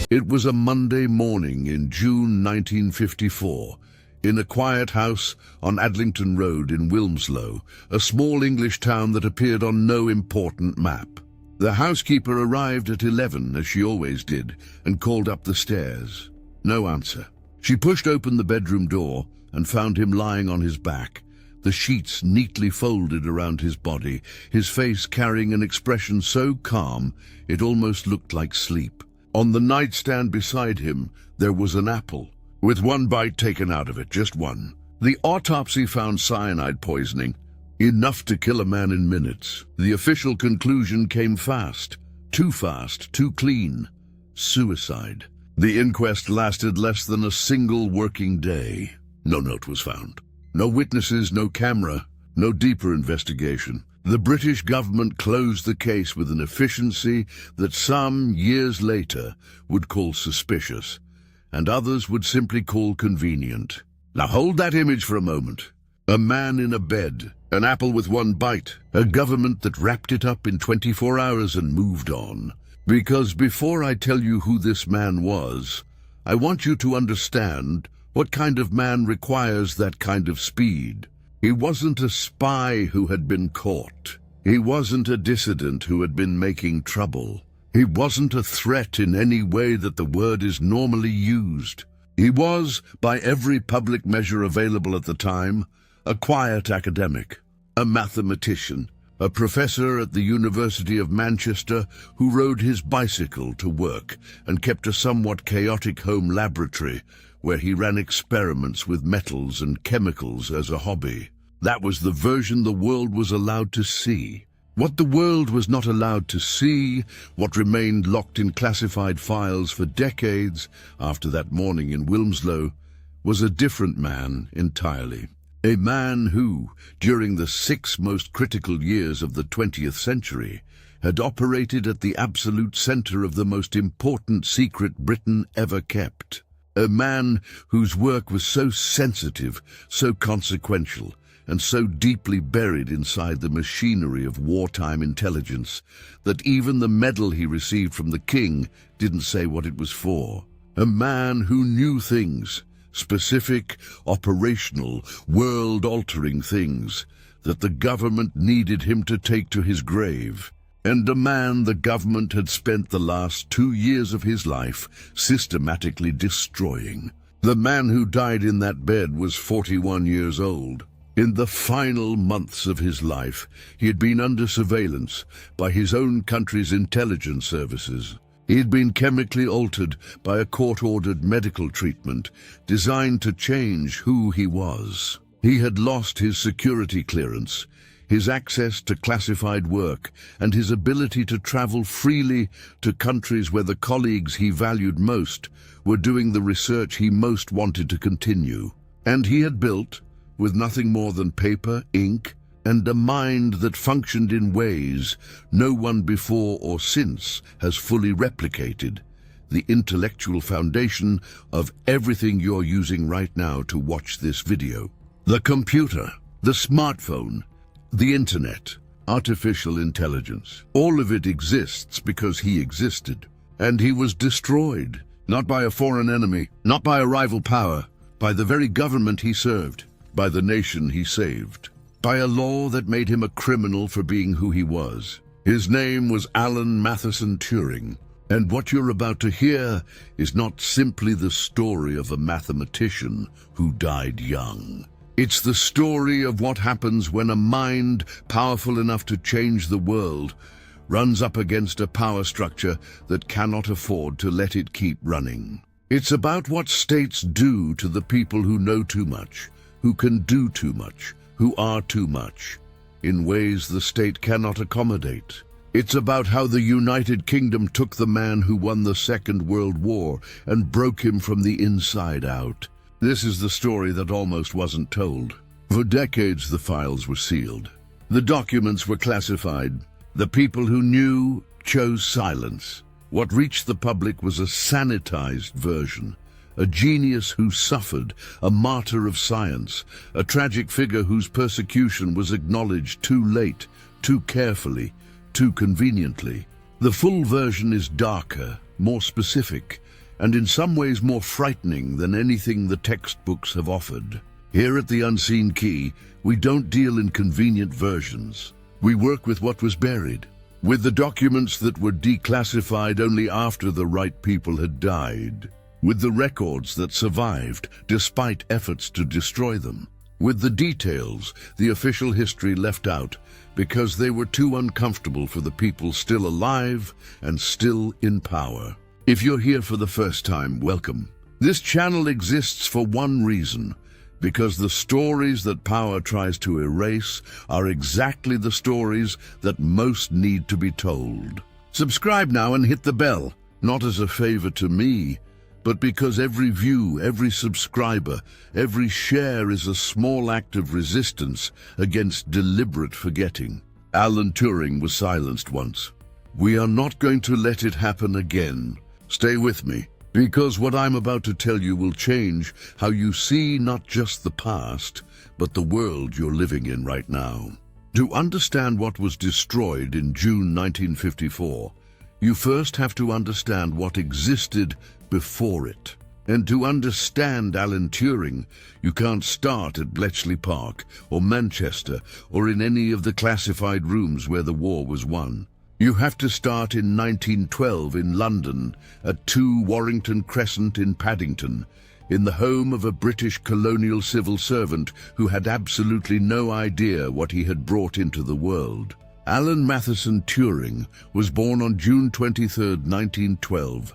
It was a Monday morning in June 1954, in a quiet house on Adlington Road in Wilmslow, a small English town that appeared on no important map. The housekeeper arrived at 11, as she always did, and called up the stairs. No answer. She pushed open the bedroom door and found him lying on his back, the sheets neatly folded around his body, his face carrying an expression so calm it almost looked like sleep. On the nightstand beside him, there was an apple, with one bite taken out of it, just one. The autopsy found cyanide poisoning, enough to kill a man in minutes. The official conclusion came fast, too clean. Suicide. The inquest lasted less than a single working day. No note was found. No witnesses, no camera, no deeper investigation. The British government closed the case with an efficiency that some, years later, would call suspicious, and others would simply call convenient. Now hold that image for a moment. A man in a bed, an apple with one bite, a government that wrapped it up in 24 hours and moved on. Because before I tell you who this man was, I want you to understand what kind of man requires that kind of speed. He wasn't a spy who had been caught. He wasn't a dissident who had been making trouble. He wasn't a threat in any way that the word is normally used. He was, by every public measure available at the time, a quiet academic, a mathematician, a professor at the University of Manchester who rode his bicycle to work and kept a somewhat chaotic home laboratory where he ran experiments with metals and chemicals as a hobby. That was the version the world was allowed to see. What the world was not allowed to see, what remained locked in classified files for decades after that morning in Wilmslow, was a different man entirely. A man who, during the 6 most critical years of the 20th century, had operated at the absolute center of the most important secret Britain ever kept. A man whose work was so sensitive, so consequential, and so deeply buried inside the machinery of wartime intelligence that even the medal he received from the king didn't say what it was for. A man who knew things, specific, operational, world-altering things, that the government needed him to take to his grave. And a man the government had spent the last 2 years of his life systematically destroying. The man who died in that bed was 41 years old. In the final months of his life, he had been under surveillance by his own country's intelligence services. He had been chemically altered by a court-ordered medical treatment designed to change who he was. He had lost his security clearance, his access to classified work, and his ability to travel freely to countries where the colleagues he valued most were doing the research he most wanted to continue. And he had built, with nothing more than paper, ink, and a mind that functioned in ways no one before or since has fully replicated, the intellectual foundation of everything you're using right now to watch this video. The computer, the smartphone, the internet, artificial intelligence, all of it exists because he existed. And he was destroyed, not by a foreign enemy, not by a rival power, by the very government he served, by the nation he saved, by a law that made him a criminal for being who he was. His name was Alan Turing, and what you're about to hear is not simply the story of a mathematician who died young. It's the story of what happens when a mind powerful enough to change the world runs up against a power structure that cannot afford to let it keep running. It's about what states do to the people who know too much, who can do too much, who are too much, in ways the state cannot accommodate. It's about how the United Kingdom took the man who won the Second World War and broke him from the inside out. This is the story that almost wasn't told. For decades the files were sealed. The documents were classified. The people who knew chose silence. What reached the public was a sanitized version. A genius who suffered, a martyr of science, a tragic figure whose persecution was acknowledged too late, too carefully, too conveniently. The full version is darker, more specific, and in some ways more frightening than anything the textbooks have offered. Here at the Unseen Key, we don't deal in convenient versions. We work with what was buried, with the documents that were declassified only after the right people had died, with the records that survived despite efforts to destroy them, with the details the official history left out because they were too uncomfortable for the people still alive and still in power. If you're here for the first time, welcome. This channel exists for one reason, because the stories that power tries to erase are exactly the stories that most need to be told. Subscribe now and hit the bell, not as a favor to me, but because every view, every subscriber, every share is a small act of resistance against deliberate forgetting. Alan Turing was silenced once. We are not going to let it happen again. Stay with me, because what I'm about to tell you will change how you see not just the past, but the world you're living in right now. To understand what was destroyed in June 1954, you first have to understand what existed before it. And to understand Alan Turing, you can't start at Bletchley Park or Manchester or in any of the classified rooms where the war was won. You have to start in 1912 in London at 2 Warrington Crescent in Paddington, in the home of a British colonial civil servant who had absolutely no idea what he had brought into the world. Alan Matheson Turing was born on June 23, 1912,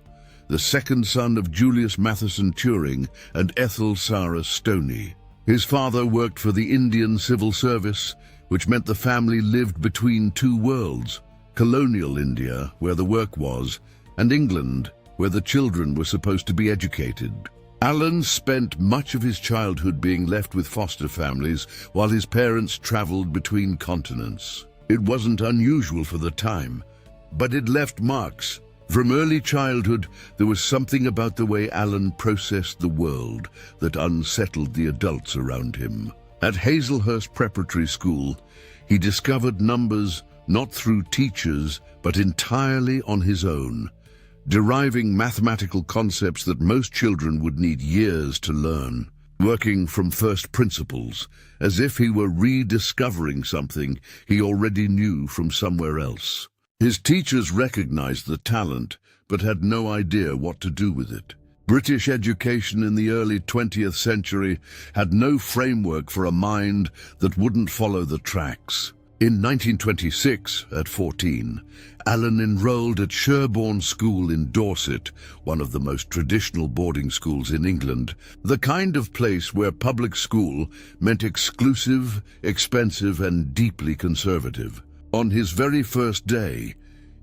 the second son of Julius Matheson Turing and Ethel Sarah Stoney. His father worked for the Indian Civil Service, which meant the family lived between two worlds: colonial India, where the work was, and England, where the children were supposed to be educated. Alan spent much of his childhood being left with foster families while his parents traveled between continents. It wasn't unusual for the time, but it left marks. From early childhood, there was something about the way Alan processed the world that unsettled the adults around him. At Hazelhurst Preparatory School, he discovered numbers not through teachers, but entirely on his own, deriving mathematical concepts that most children would need years to learn, working from first principles, as if he were rediscovering something he already knew from somewhere else. His teachers recognized the talent, but had no idea what to do with it. British education in the early 20th century had no framework for a mind that wouldn't follow the tracks. In 1926, at 14, Alan enrolled at Sherborne School in Dorset, one of the most traditional boarding schools in England, the kind of place where public school meant exclusive, expensive, and deeply conservative. On his very first day,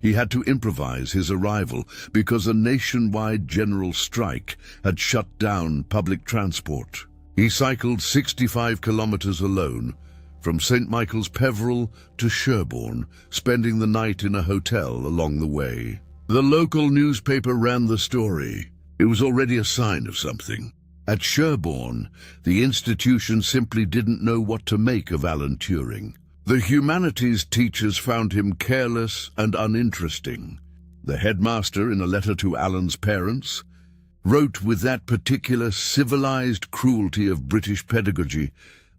he had to improvise his arrival because a nationwide general strike had shut down public transport. He cycled 65 kilometers alone, from St. Michael's Peveril to Sherborne, spending the night in a hotel along the way. The local newspaper ran the story. It was already a sign of something. At Sherborne, the institution simply didn't know what to make of Alan Turing. The humanities teachers found him careless and uninteresting. The headmaster, in a letter to Alan's parents, wrote with that particular civilized cruelty of British pedagogy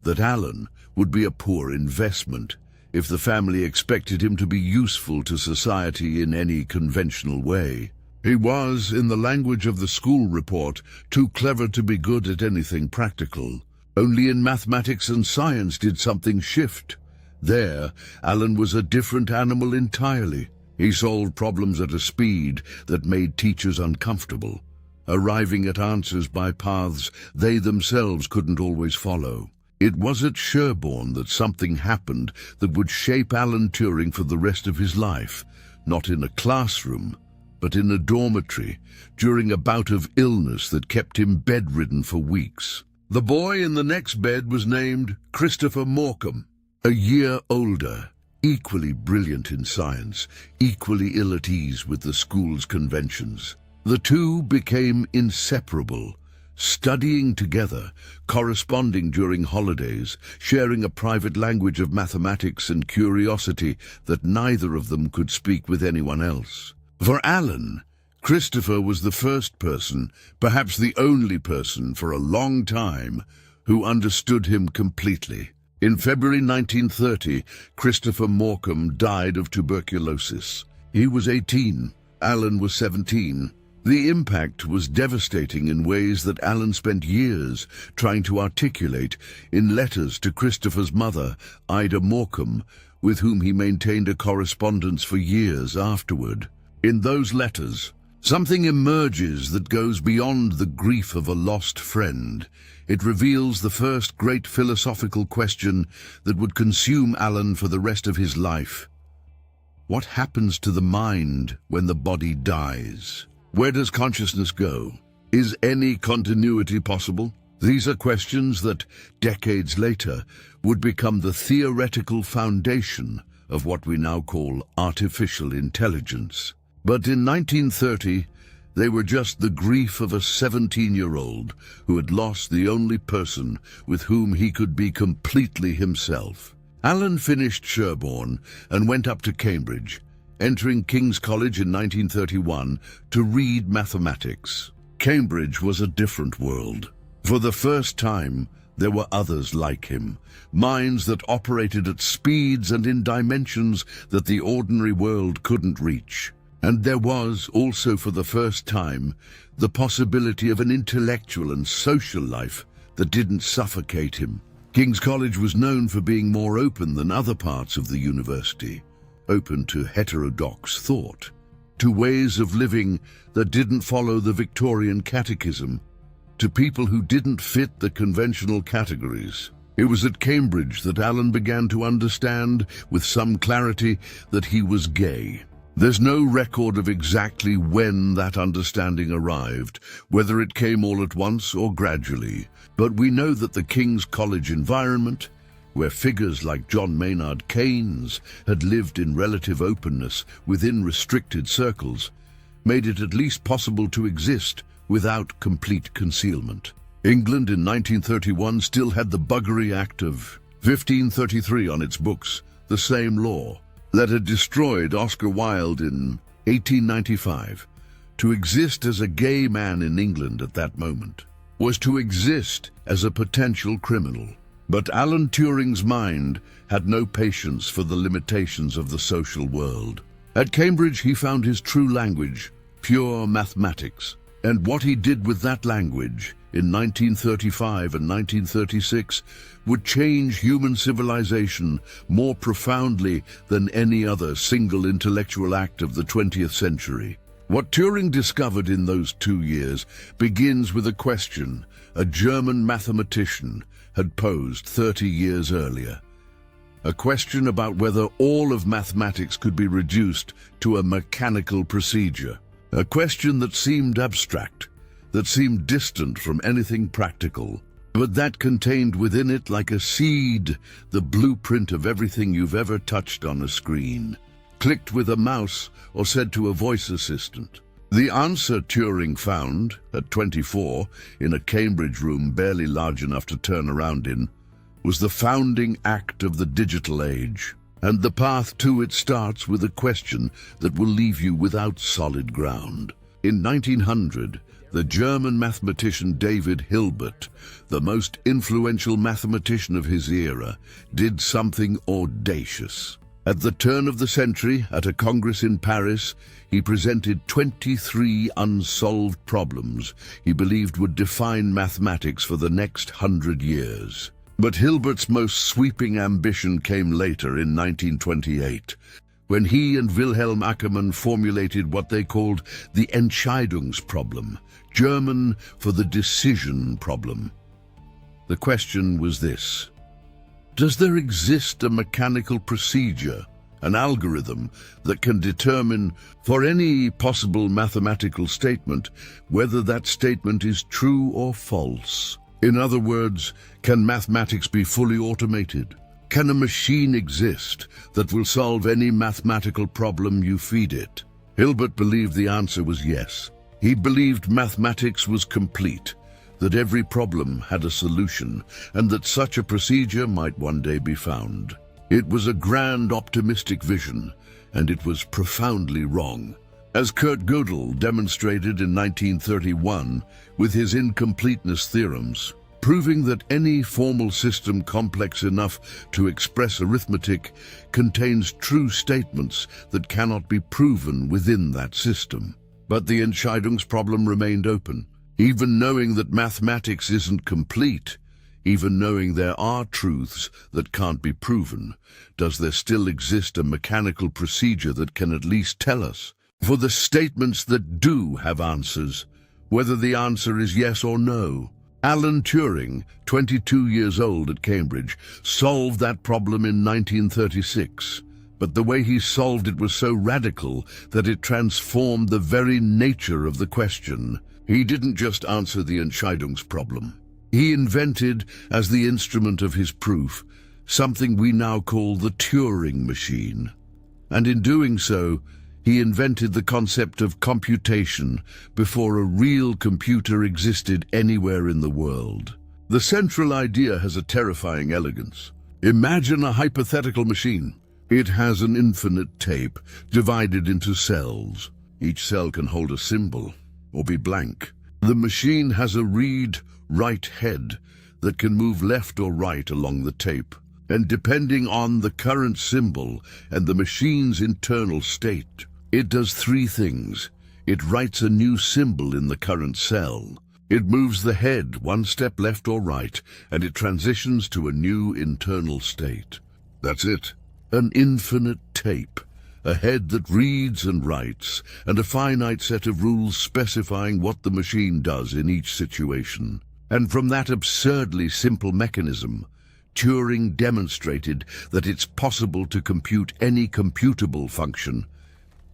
that Alan would be a poor investment if the family expected him to be useful to society in any conventional way. He was, in the language of the school report, too clever to be good at anything practical. Only in mathematics and science did something shift. There, Alan was a different animal entirely. He solved problems at a speed that made teachers uncomfortable, arriving at answers by paths they themselves couldn't always follow. It was at Sherborne that something happened that would shape Alan Turing for the rest of his life, not in a classroom, but in a dormitory, during a bout of illness that kept him bedridden for weeks. The boy in the next bed was named Christopher Morcom, a year older, equally brilliant in science, equally ill at ease with the school's conventions. The two became inseparable, studying together, corresponding during holidays, sharing a private language of mathematics and curiosity that neither of them could speak with anyone else. For Alan, Christopher was the first person, perhaps the only person for a long time, who understood him completely. In February 1930, Christopher Morcom died of tuberculosis. He was 18, Alan was 17. The impact was devastating in ways that Alan spent years trying to articulate in letters to Christopher's mother, Ida Morcom, with whom he maintained a correspondence for years afterward. In those letters, something emerges that goes beyond the grief of a lost friend. It reveals the first great philosophical question that would consume Alan for the rest of his life. What happens to the mind when the body dies? Where does consciousness go? Is any continuity possible? These are questions that, decades later, would become the theoretical foundation of what we now call artificial intelligence. But in 1930, they were just the grief of a 17-year-old who had lost the only person with whom he could be completely himself. Alan finished Sherborne and went up to Cambridge, entering King's College in 1931 to read mathematics. Cambridge was a different world. For the first time, there were others like him, minds that operated at speeds and in dimensions that the ordinary world couldn't reach. And there was, also for the first time, the possibility of an intellectual and social life that didn't suffocate him. King's College was known for being more open than other parts of the university, open to heterodox thought, to ways of living that didn't follow the Victorian catechism, to people who didn't fit the conventional categories. It was at Cambridge that Alan began to understand with some clarity that he was gay. There's no record of exactly when that understanding arrived, whether it came all at once or gradually, but we know that the King's College environment, where figures like John Maynard Keynes had lived in relative openness within restricted circles, made it at least possible to exist without complete concealment. England in 1931 still had the Buggery Act of 1533 on its books, the same law that had destroyed Oscar Wilde in 1895. To exist as a gay man in England at that moment was to exist as a potential criminal. But Alan Turing's mind had no patience for the limitations of the social world. At Cambridge, he found his true language, pure mathematics. And what he did with that language in 1935 and 1936 would change human civilization more profoundly than any other single intellectual act of the 20th century. What Turing discovered in those 2 years begins with a question a German mathematician had posed 30 years earlier. A question about whether all of mathematics could be reduced to a mechanical procedure. A question that seemed abstract, that seemed distant from anything practical, but that contained within it, like a seed, the blueprint of everything you've ever touched on a screen, clicked with a mouse or said to a voice assistant. The answer Turing found, at 24, in a Cambridge room barely large enough to turn around in, was the founding act of the digital age. And the path to it starts with a question that will leave you without solid ground. In 1900, the German mathematician David Hilbert, the most influential mathematician of his era, did something audacious. At the turn of the century, at a congress in Paris, he presented 23 unsolved problems he believed would define mathematics for the next 100 years. But Hilbert's most sweeping ambition came later in 1928, when he and Wilhelm Ackermann formulated what they called the Entscheidungsproblem, German for the decision problem. The question was this: does there exist a mechanical procedure, an algorithm that can determine for any possible mathematical statement whether that statement is true or false? In other words, can mathematics be fully automated? Can a machine exist that will solve any mathematical problem you feed it? Hilbert believed the answer was yes. He believed mathematics was complete, that every problem had a solution, and that such a procedure might one day be found. It was a grand, optimistic vision, and it was profoundly wrong. as Kurt Gödel demonstrated in 1931 with his incompleteness theorems, proving that any formal system complex enough to express arithmetic contains true statements that cannot be proven within that system. But the Entscheidungsproblem remained open. Even knowing that mathematics isn't complete, even knowing there are truths that can't be proven, does there still exist a mechanical procedure that can at least tell us, for the statements that do have answers, whether the answer is yes or no? Alan Turing, 22 years old at Cambridge, solved that problem in 1936. But the way he solved it was so radical that it transformed the very nature of the question. He didn't just answer the Entscheidungsproblem. He invented, as the instrument of his proof, something we now call the Turing machine. And in doing so, he invented the concept of computation before a real computer existed anywhere in the world. The central idea has a terrifying elegance. Imagine a hypothetical machine. It has an infinite tape divided into cells. Each cell can hold a symbol or be blank. The machine has a read-write head that can move left or right along the tape. And depending on the current symbol and the machine's internal state, it does three things. It writes a new symbol in the current cell. It moves the head one step left or right, and it transitions to a new internal state. That's it. An infinite tape. A head that reads and writes, and a finite set of rules specifying what the machine does in each situation. And from that absurdly simple mechanism, Turing demonstrated that it's possible to compute any computable function.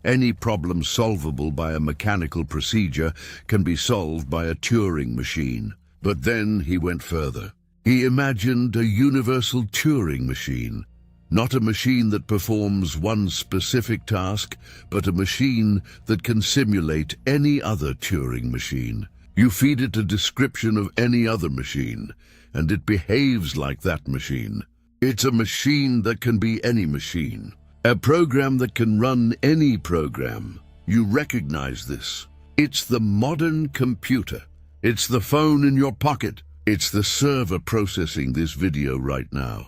Any problem solvable by a mechanical procedure can be solved by a Turing machine. But then he went further. He imagined a universal Turing machine. Not a machine that performs one specific task, but a machine that can simulate any other Turing machine. You feed it a description of any other machine, and it behaves like that machine. It's a machine that can be any machine. A program that can run any program. You recognize this. It's the modern computer. It's the phone in your pocket. It's the server processing this video right now.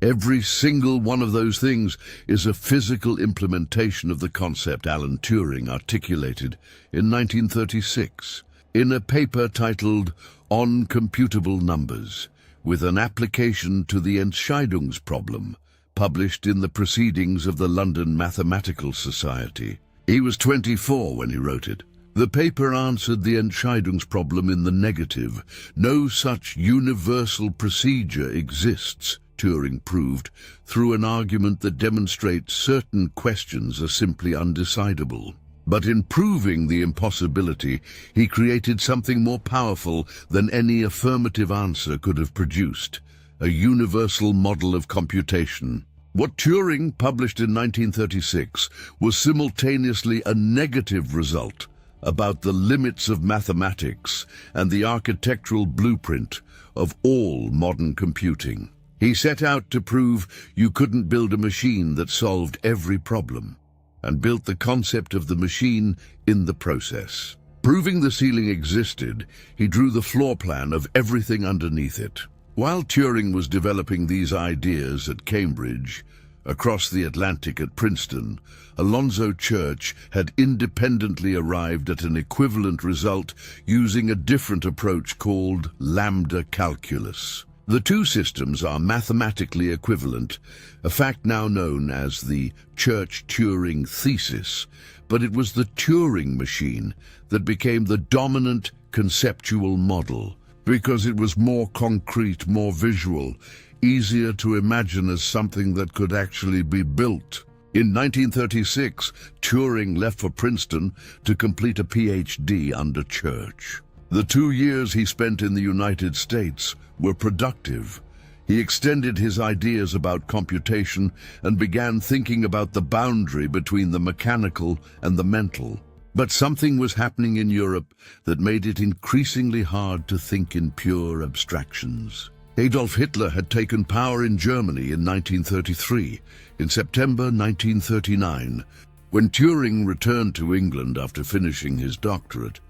Every single one of those things is a physical implementation of the concept Alan Turing articulated in 1936 in a paper titled On Computable Numbers, with an application to the Entscheidungsproblem, published in the Proceedings of the London Mathematical Society. He was 24 when he wrote it. The paper answered the Entscheidungsproblem in the negative. No such universal procedure exists, Turing proved, through an argument that demonstrates certain questions are simply undecidable. But in proving the impossibility, he created something more powerful than any affirmative answer could have produced. A universal model of computation. What Turing published in 1936 was simultaneously a negative result about the limits of mathematics and the architectural blueprint of all modern computing. He set out to prove you couldn't build a machine that solved every problem, and built the concept of the machine in the process. Proving the ceiling existed, he drew the floor plan of everything underneath it. While Turing was developing these ideas at Cambridge, across the Atlantic at Princeton, Alonzo Church had independently arrived at an equivalent result using a different approach called lambda calculus. The two systems are mathematically equivalent, a fact now known as the Church-Turing thesis, but it was the Turing machine that became the dominant conceptual model, because it was more concrete, more visual, easier to imagine as something that could actually be built. In 1936, Turing left for Princeton to complete a PhD under Church. The 2 years he spent in the United States were productive. He extended his ideas about computation and began thinking about the boundary between the mechanical and the mental. But something was happening in Europe that made it increasingly hard to think in pure abstractions. Adolf Hitler had taken power in Germany in 1933. In September 1939, When Turing returned to England after finishing his doctorate,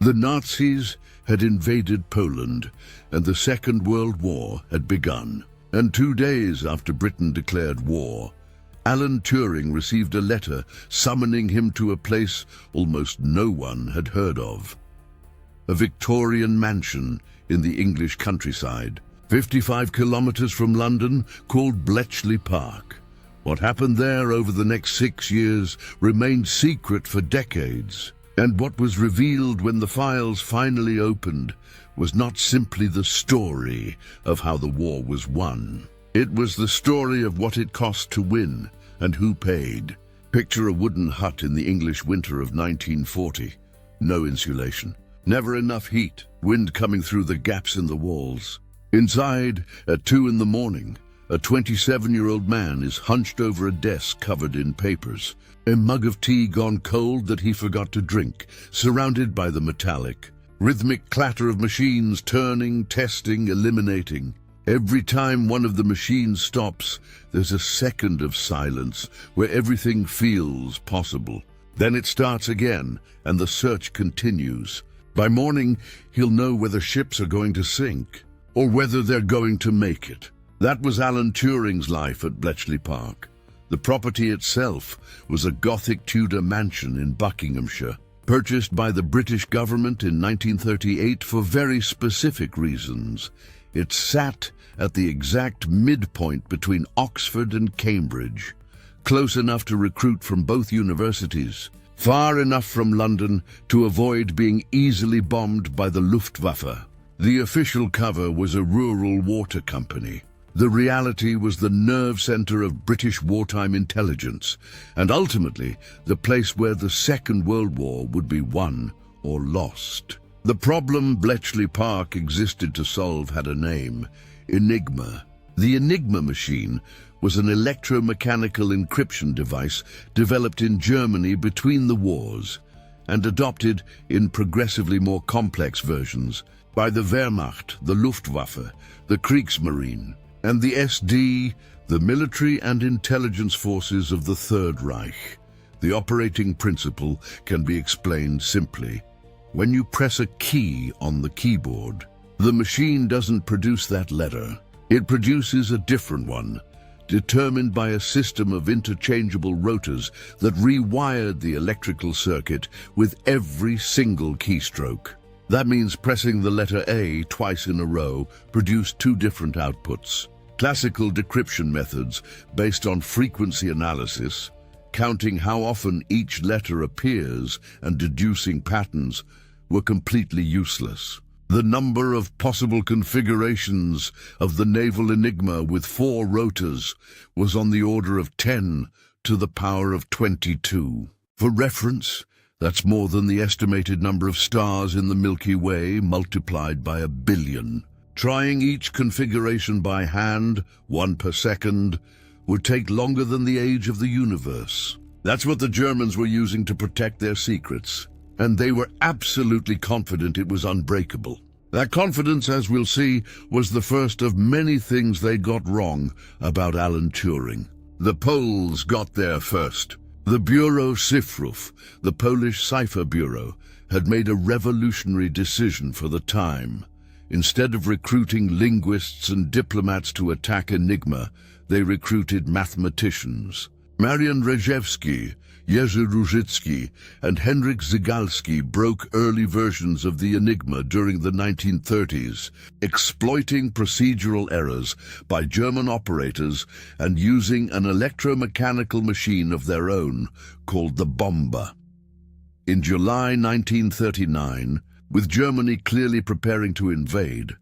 the Nazis had invaded Poland and the Second World War had begun. And 2 days after Britain declared war, Alan Turing received a letter summoning him to a place almost no one had heard of. A Victorian mansion in the English countryside, 55 kilometers from London, called Bletchley Park. What happened there over the next 6 years remained secret for decades. And what was revealed when the files finally opened was not simply the story of how the war was won. It was the story of what it cost to win and who paid. Picture a wooden hut in the English winter of 1940. No insulation, never enough heat, wind coming through the gaps in the walls. Inside, at 2 in the morning, a 27-year-old man is hunched over a desk covered in papers, a mug of tea gone cold that he forgot to drink, surrounded by the metallic, rhythmic clatter of machines turning, testing, eliminating. Every time one of the machines stops, there's a second of silence where everything feels possible. Then it starts again, and the search continues. By morning, he'll know whether ships are going to sink, or whether they're going to make it. That was Alan Turing's life at Bletchley Park. The property itself was a Gothic Tudor mansion in Buckinghamshire, purchased by the British government in 1938 for very specific reasons. It sat at the exact midpoint between Oxford and Cambridge, close enough to recruit from both universities, far enough from London to avoid being easily bombed by the Luftwaffe. The official cover was a rural water company. The reality was the nerve center of British wartime intelligence, and ultimately the place where the Second World War would be won or lost. The problem Bletchley Park existed to solve had a name: Enigma. The Enigma machine was an electromechanical encryption device developed in Germany between the wars and adopted in progressively more complex versions by the Wehrmacht, the Luftwaffe, the Kriegsmarine, and the SD, the military and intelligence forces of the Third Reich. The operating principle can be explained simply. When you press a key on the keyboard, the machine doesn't produce that letter. It produces a different one, determined by a system of interchangeable rotors that rewired the electrical circuit with every single keystroke. That means pressing the letter A twice in a row produced 2 different outputs. Classical decryption methods based on frequency analysis, counting how often each letter appears and deducing patterns, were completely useless. The number of possible configurations of the naval Enigma with 4 rotors was on the order of 10 to the power of 22. For reference, that's more than the estimated number of stars in the Milky Way multiplied by 1 billion. Trying each configuration by hand, 1 per second, would take longer than the age of the universe. That's what the Germans were using to protect their secrets, and they were absolutely confident it was unbreakable. That confidence, as we'll see, was the first of many things they got wrong about Alan Turing. The Poles got there first. The Bureau Cyfrów, the Polish cipher bureau, had made a revolutionary decision for the time. Instead of recruiting linguists and diplomats to attack Enigma, they recruited mathematicians. Marian Rejewski, Jerzy Różycki, and Henryk Zygalski broke early versions of the Enigma during the 1930s, exploiting procedural errors by German operators and using an electromechanical machine of their own called the Bomber. In July 1939, with Germany clearly preparing to invade,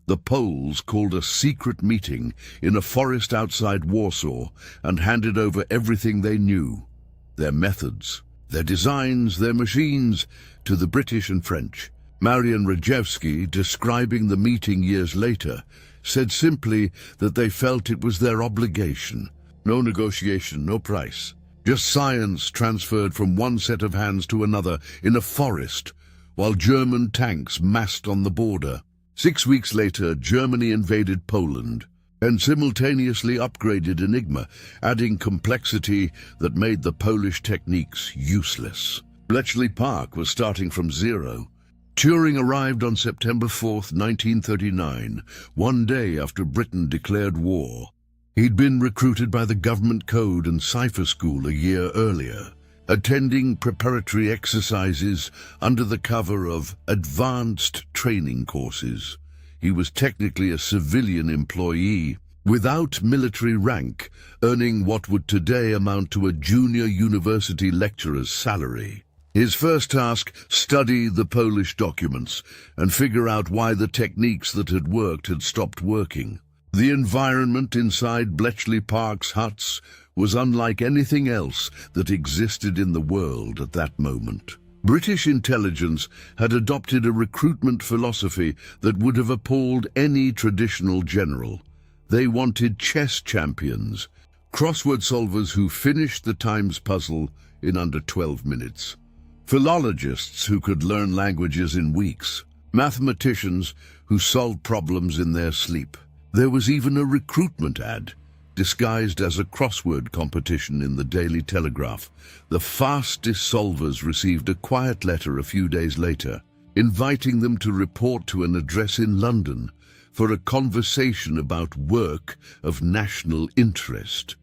the Poles called a secret meeting in a forest outside Warsaw and handed over everything they knew, their methods, their designs, their machines, to the British and French. Marian Rejewski, describing the meeting years later, said simply that they felt it was their obligation. No negotiation, no price. Just science transferred from one set of hands to another in a forest, while German tanks massed on the border. 6 weeks later, Germany invaded Poland. and simultaneously upgraded Enigma, adding complexity that made the Polish techniques useless. Bletchley Park was starting from zero. Turing arrived on September 4, 1939, one day after Britain declared war. He'd been recruited by the Government Code and Cipher School a year earlier, attending preparatory exercises under the cover of advanced training courses. He was technically a civilian employee, without military rank, earning what would today amount to a junior university lecturer's salary. His first task, study the Polish documents and figure out why the techniques that had worked had stopped working. The environment inside Bletchley Park's huts was unlike anything else that existed in the world at that moment. British intelligence had adopted a recruitment philosophy that would have appalled any traditional general. They wanted chess champions, crossword solvers who finished the Times puzzle in under 12 minutes. Philologists who could learn languages in weeks, mathematicians who solved problems in their sleep. There was even a recruitment ad, disguised as a crossword competition in the Daily Telegraph. The fastest solvers received a quiet letter a few days later, inviting them to report to an address in London for a conversation about work of national interest.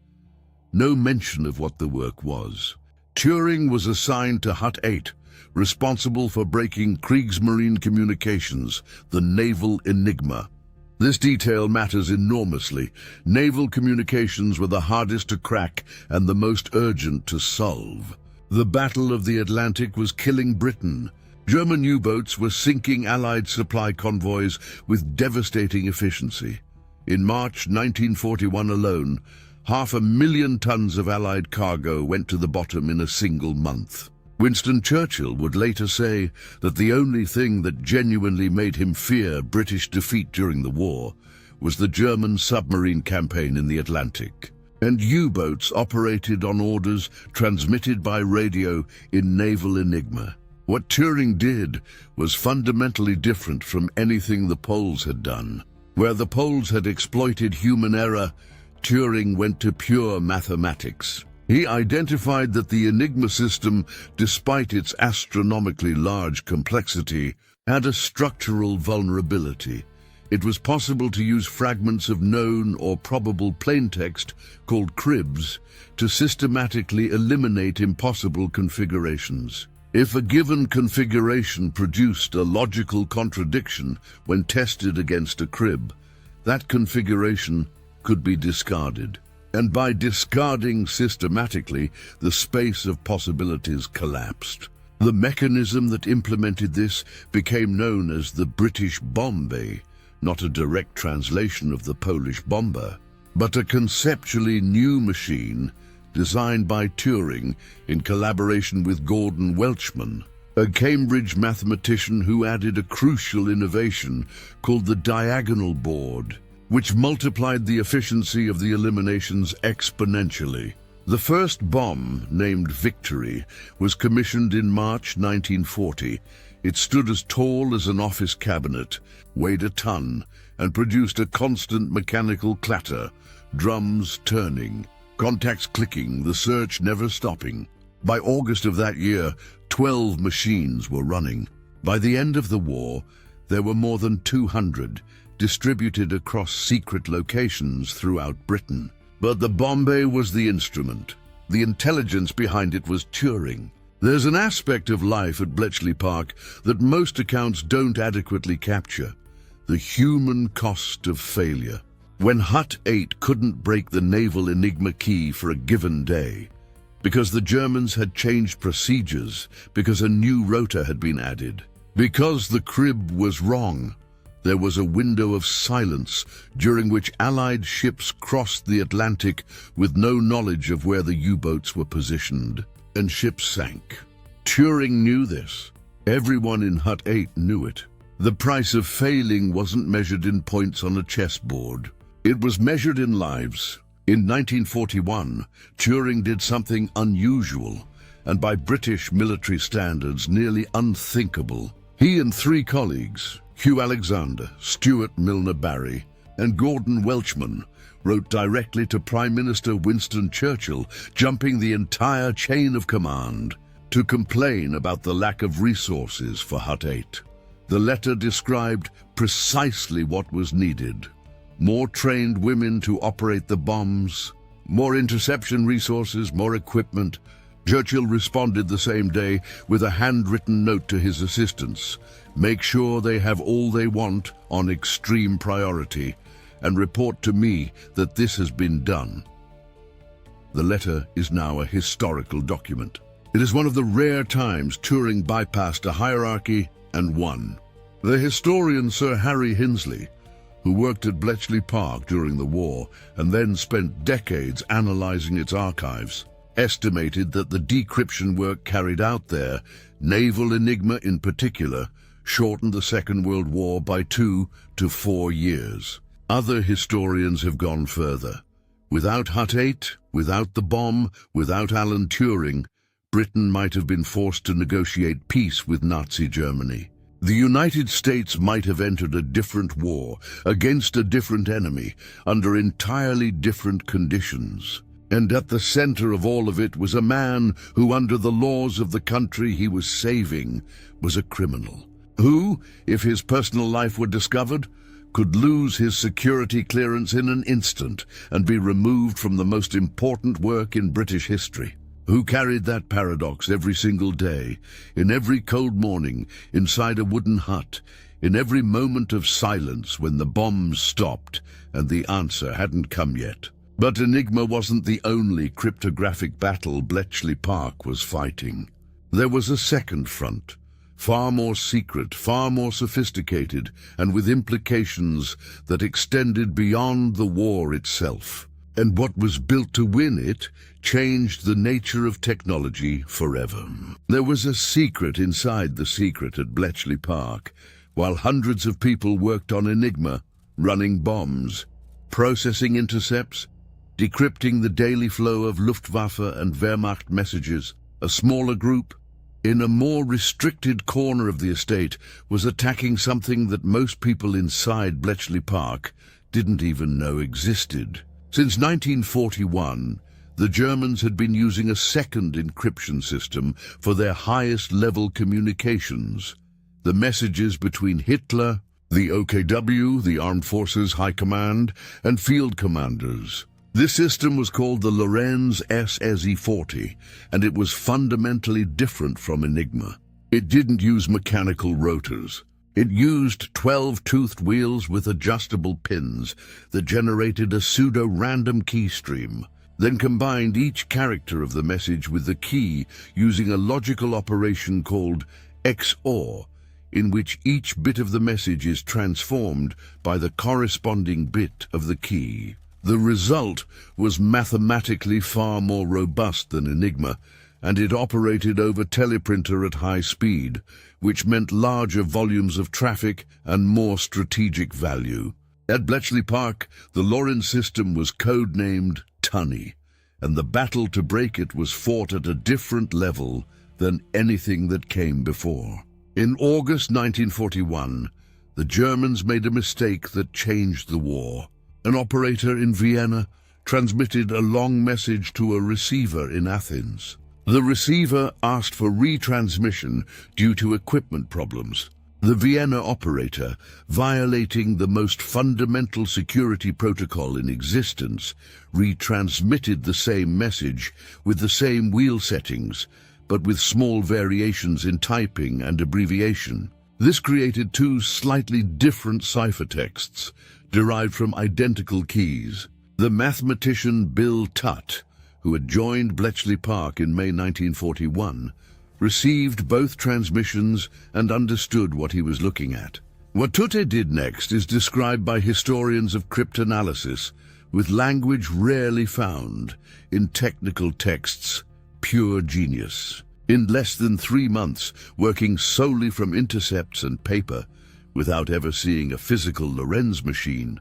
No mention of what the work was. Turing was assigned to Hut 8, responsible for breaking Kriegsmarine communications, the naval enigma. This detail matters enormously. Naval communications were the hardest to crack and the most urgent to solve. The Battle of the Atlantic was killing Britain. German U-boats were sinking Allied supply convoys with devastating efficiency. In March 1941 alone, 500,000 tons of Allied cargo went to the bottom in a single month. Winston Churchill would later say that the only thing that genuinely made him fear British defeat during the war was the German submarine campaign in the Atlantic. And U-boats operated on orders transmitted by radio in naval enigma. What Turing did was fundamentally different from anything the Poles had done. Where the Poles had exploited human error, Turing went to pure mathematics. He identified that the Enigma system, despite its astronomically large complexity, had a structural vulnerability. It was possible to use fragments of known or probable plaintext, called cribs, to systematically eliminate impossible configurations. If a given configuration produced a logical contradiction when tested against a crib, that configuration could be discarded. And by discarding systematically, the space of possibilities collapsed. The mechanism that implemented this became known as the British Bombay, not a direct translation of the Polish bomber, but a conceptually new machine designed by Turing in collaboration with Gordon Welchman, a Cambridge mathematician who added a crucial innovation called the diagonal board, which multiplied the efficiency of the eliminations exponentially. The first bomb, named Victory, was commissioned in March 1940. It stood as tall as an office cabinet, weighed a ton, and produced a constant mechanical clatter, drums turning, contacts clicking, the search never stopping. By August of that year, 12 machines were running. By the end of the war, there were more than 200, distributed across secret locations throughout Britain. But the Bombay was the instrument. The intelligence behind it was Turing. There's an aspect of life at Bletchley Park that most accounts don't adequately capture: the human cost of failure. When Hut 8 couldn't break the naval enigma key for a given day, because the Germans had changed procedures, because a new rotor had been added, because the crib was wrong, there was a window of silence during which Allied ships crossed the Atlantic with no knowledge of where the U-boats were positioned, and ships sank. Turing knew this. Everyone in Hut 8 knew it. The price of failing wasn't measured in points on a chessboard. It was measured in lives. In 1941, Turing did something unusual, and by British military standards nearly unthinkable. He and 3 colleagues, Hugh Alexander, Stuart Milner Barry, and Gordon Welchman, wrote directly to Prime Minister Winston Churchill, jumping the entire chain of command, to complain about the lack of resources for Hut 8. The letter described precisely what was needed: more trained women to operate the bombs, more interception resources, more equipment. Churchill responded the same day with a handwritten note to his assistants: make sure they have all they want on extreme priority, and report to me that this has been done. The letter is now a historical document. It is one of the rare times Turing bypassed a hierarchy and won. The historian Sir Harry Hinsley, who worked at Bletchley Park during the war and then spent decades analyzing its archives, estimated that the decryption work carried out there, naval enigma in particular, shortened the Second World War by 2 to 4 years. Other historians have gone further. Without Hut 8, without the bomb, without Alan Turing, Britain might have been forced to negotiate peace with Nazi Germany. The United States might have entered a different war, against a different enemy, under entirely different conditions. And at the center of all of it was a man who, under the laws of the country he was saving, was a criminal. Who, if his personal life were discovered, could lose his security clearance in an instant and be removed from the most important work in British history. Who carried that paradox every single day, in every cold morning, inside a wooden hut, in every moment of silence when the bombs stopped and the answer hadn't come yet. But Enigma wasn't the only cryptographic battle Bletchley Park was fighting. There was a second front, far more secret, far more sophisticated, and with implications that extended beyond the war itself. And what was built to win it changed the nature of technology forever. There was a secret inside the secret at Bletchley Park, while hundreds of people worked on Enigma, running bombs, processing intercepts, decrypting the daily flow of Luftwaffe and Wehrmacht messages. A smaller group, in a more restricted corner of the estate, was attacking something that most people inside Bletchley Park didn't even know existed. Since 1941, the Germans had been using a second encryption system for their highest-level communications: the messages between Hitler, the OKW, the Armed Forces High Command, and field commanders. This system was called the Lorenz SSE-40, and it was fundamentally different from Enigma. It didn't use mechanical rotors. It used 12-toothed wheels with adjustable pins that generated a pseudo-random key stream, then combined each character of the message with the key using a logical operation called XOR, in which each bit of the message is transformed by the corresponding bit of the key. The result was mathematically far more robust than Enigma, and it operated over teleprinter at high speed, which meant larger volumes of traffic and more strategic value. At Bletchley Park, the Lorenz system was codenamed Tunny, and the battle to break it was fought at a different level than anything that came before. In August 1941, the Germans made a mistake that changed the war. An operator in Vienna transmitted a long message to a receiver in Athens. The receiver asked for retransmission due to equipment problems. The Vienna operator, violating the most fundamental security protocol in existence, retransmitted the same message with the same wheel settings, but with small variations in typing and abbreviation. This created two slightly different ciphertexts, derived from identical keys. The mathematician Bill Tutt, who had joined Bletchley Park in May 1941, received both transmissions and understood what he was looking at. What Tutte did next is described by historians of cryptanalysis with language rarely found in technical texts: pure genius. In less than 3 months, working solely from intercepts and paper, without ever seeing a physical Lorenz machine,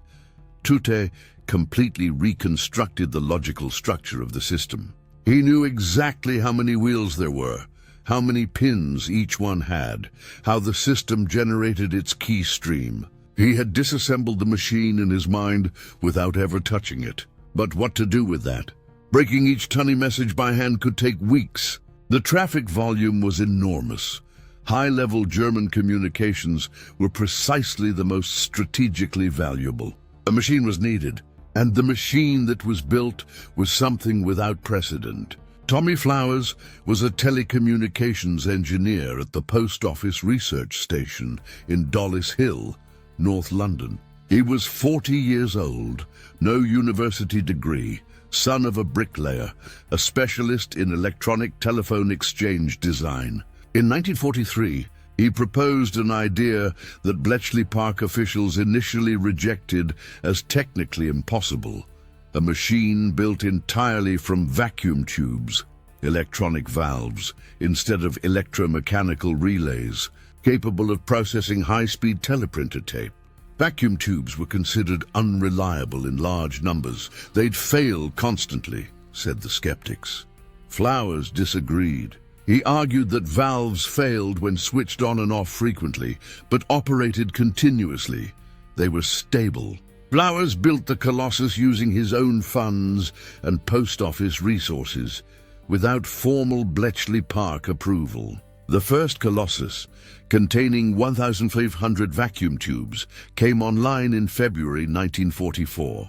Tutte completely reconstructed the logical structure of the system. He knew exactly how many wheels there were, how many pins each one had, how the system generated its key stream. He had disassembled the machine in his mind without ever touching it. But what to do with that? Breaking each tiny message by hand could take weeks. The traffic volume was enormous. High-level German communications were precisely the most strategically valuable. A machine was needed, and the machine that was built was something without precedent. Tommy Flowers was a telecommunications engineer at the Post Office Research Station in Dollis Hill, North London. He was 40 years old, no university degree, son of a bricklayer, a specialist in electronic telephone exchange design. In 1943, he proposed an idea that Bletchley Park officials initially rejected as technically impossible: a machine built entirely from vacuum tubes, electronic valves, instead of electromechanical relays, capable of processing high-speed teleprinter tape. Vacuum tubes were considered unreliable in large numbers. They'd fail constantly, said the skeptics. Flowers disagreed. He argued that valves failed when switched on and off frequently, but operated continuously. They were stable. Flowers built the Colossus using his own funds and post office resources, without formal Bletchley Park approval. The first Colossus, containing 1,500 vacuum tubes, came online in February 1944.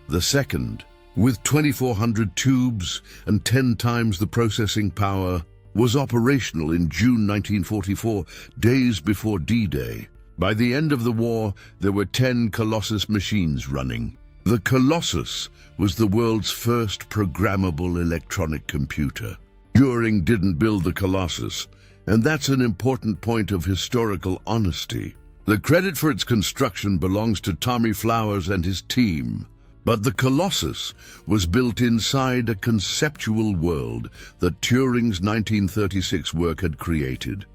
The second, with 2,400 tubes and 10 times the processing power, was operational in June 1944, days before D-Day. By the end of the war, there were 10 Colossus machines running. The Colossus was the world's first programmable electronic computer. Turing didn't build the Colossus, and that's an important point of historical honesty. The credit for its construction belongs to Tommy Flowers and his team. But the Colossus was built inside a conceptual world that Turing's 1936 work had created.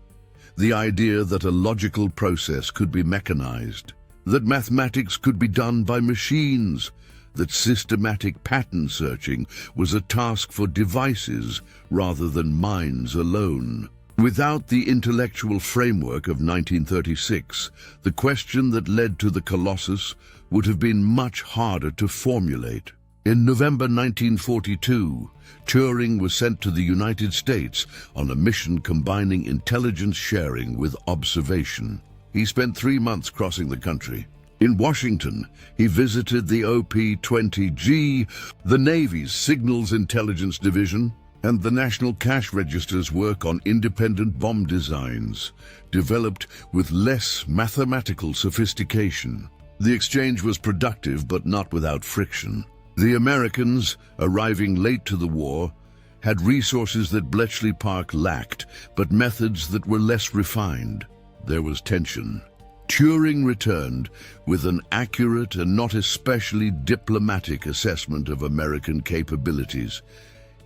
The idea that a logical process could be mechanized, that mathematics could be done by machines, that systematic pattern searching was a task for devices rather than minds alone. Without the intellectual framework of 1936, the question that led to the Colossus would have been much harder to formulate. In November 1942, Turing was sent to the United States on a mission combining intelligence sharing with observation. He spent 3 months crossing the country. In Washington, he visited the OP-20G, the Navy's Signals Intelligence Division, and the National Cash Register's work on independent bomb designs, developed with less mathematical sophistication. The exchange was productive, but not without friction. The Americans, arriving late to the war, had resources that Bletchley Park lacked, but methods that were less refined. There was tension. Turing returned with an accurate and not especially diplomatic assessment of American capabilities,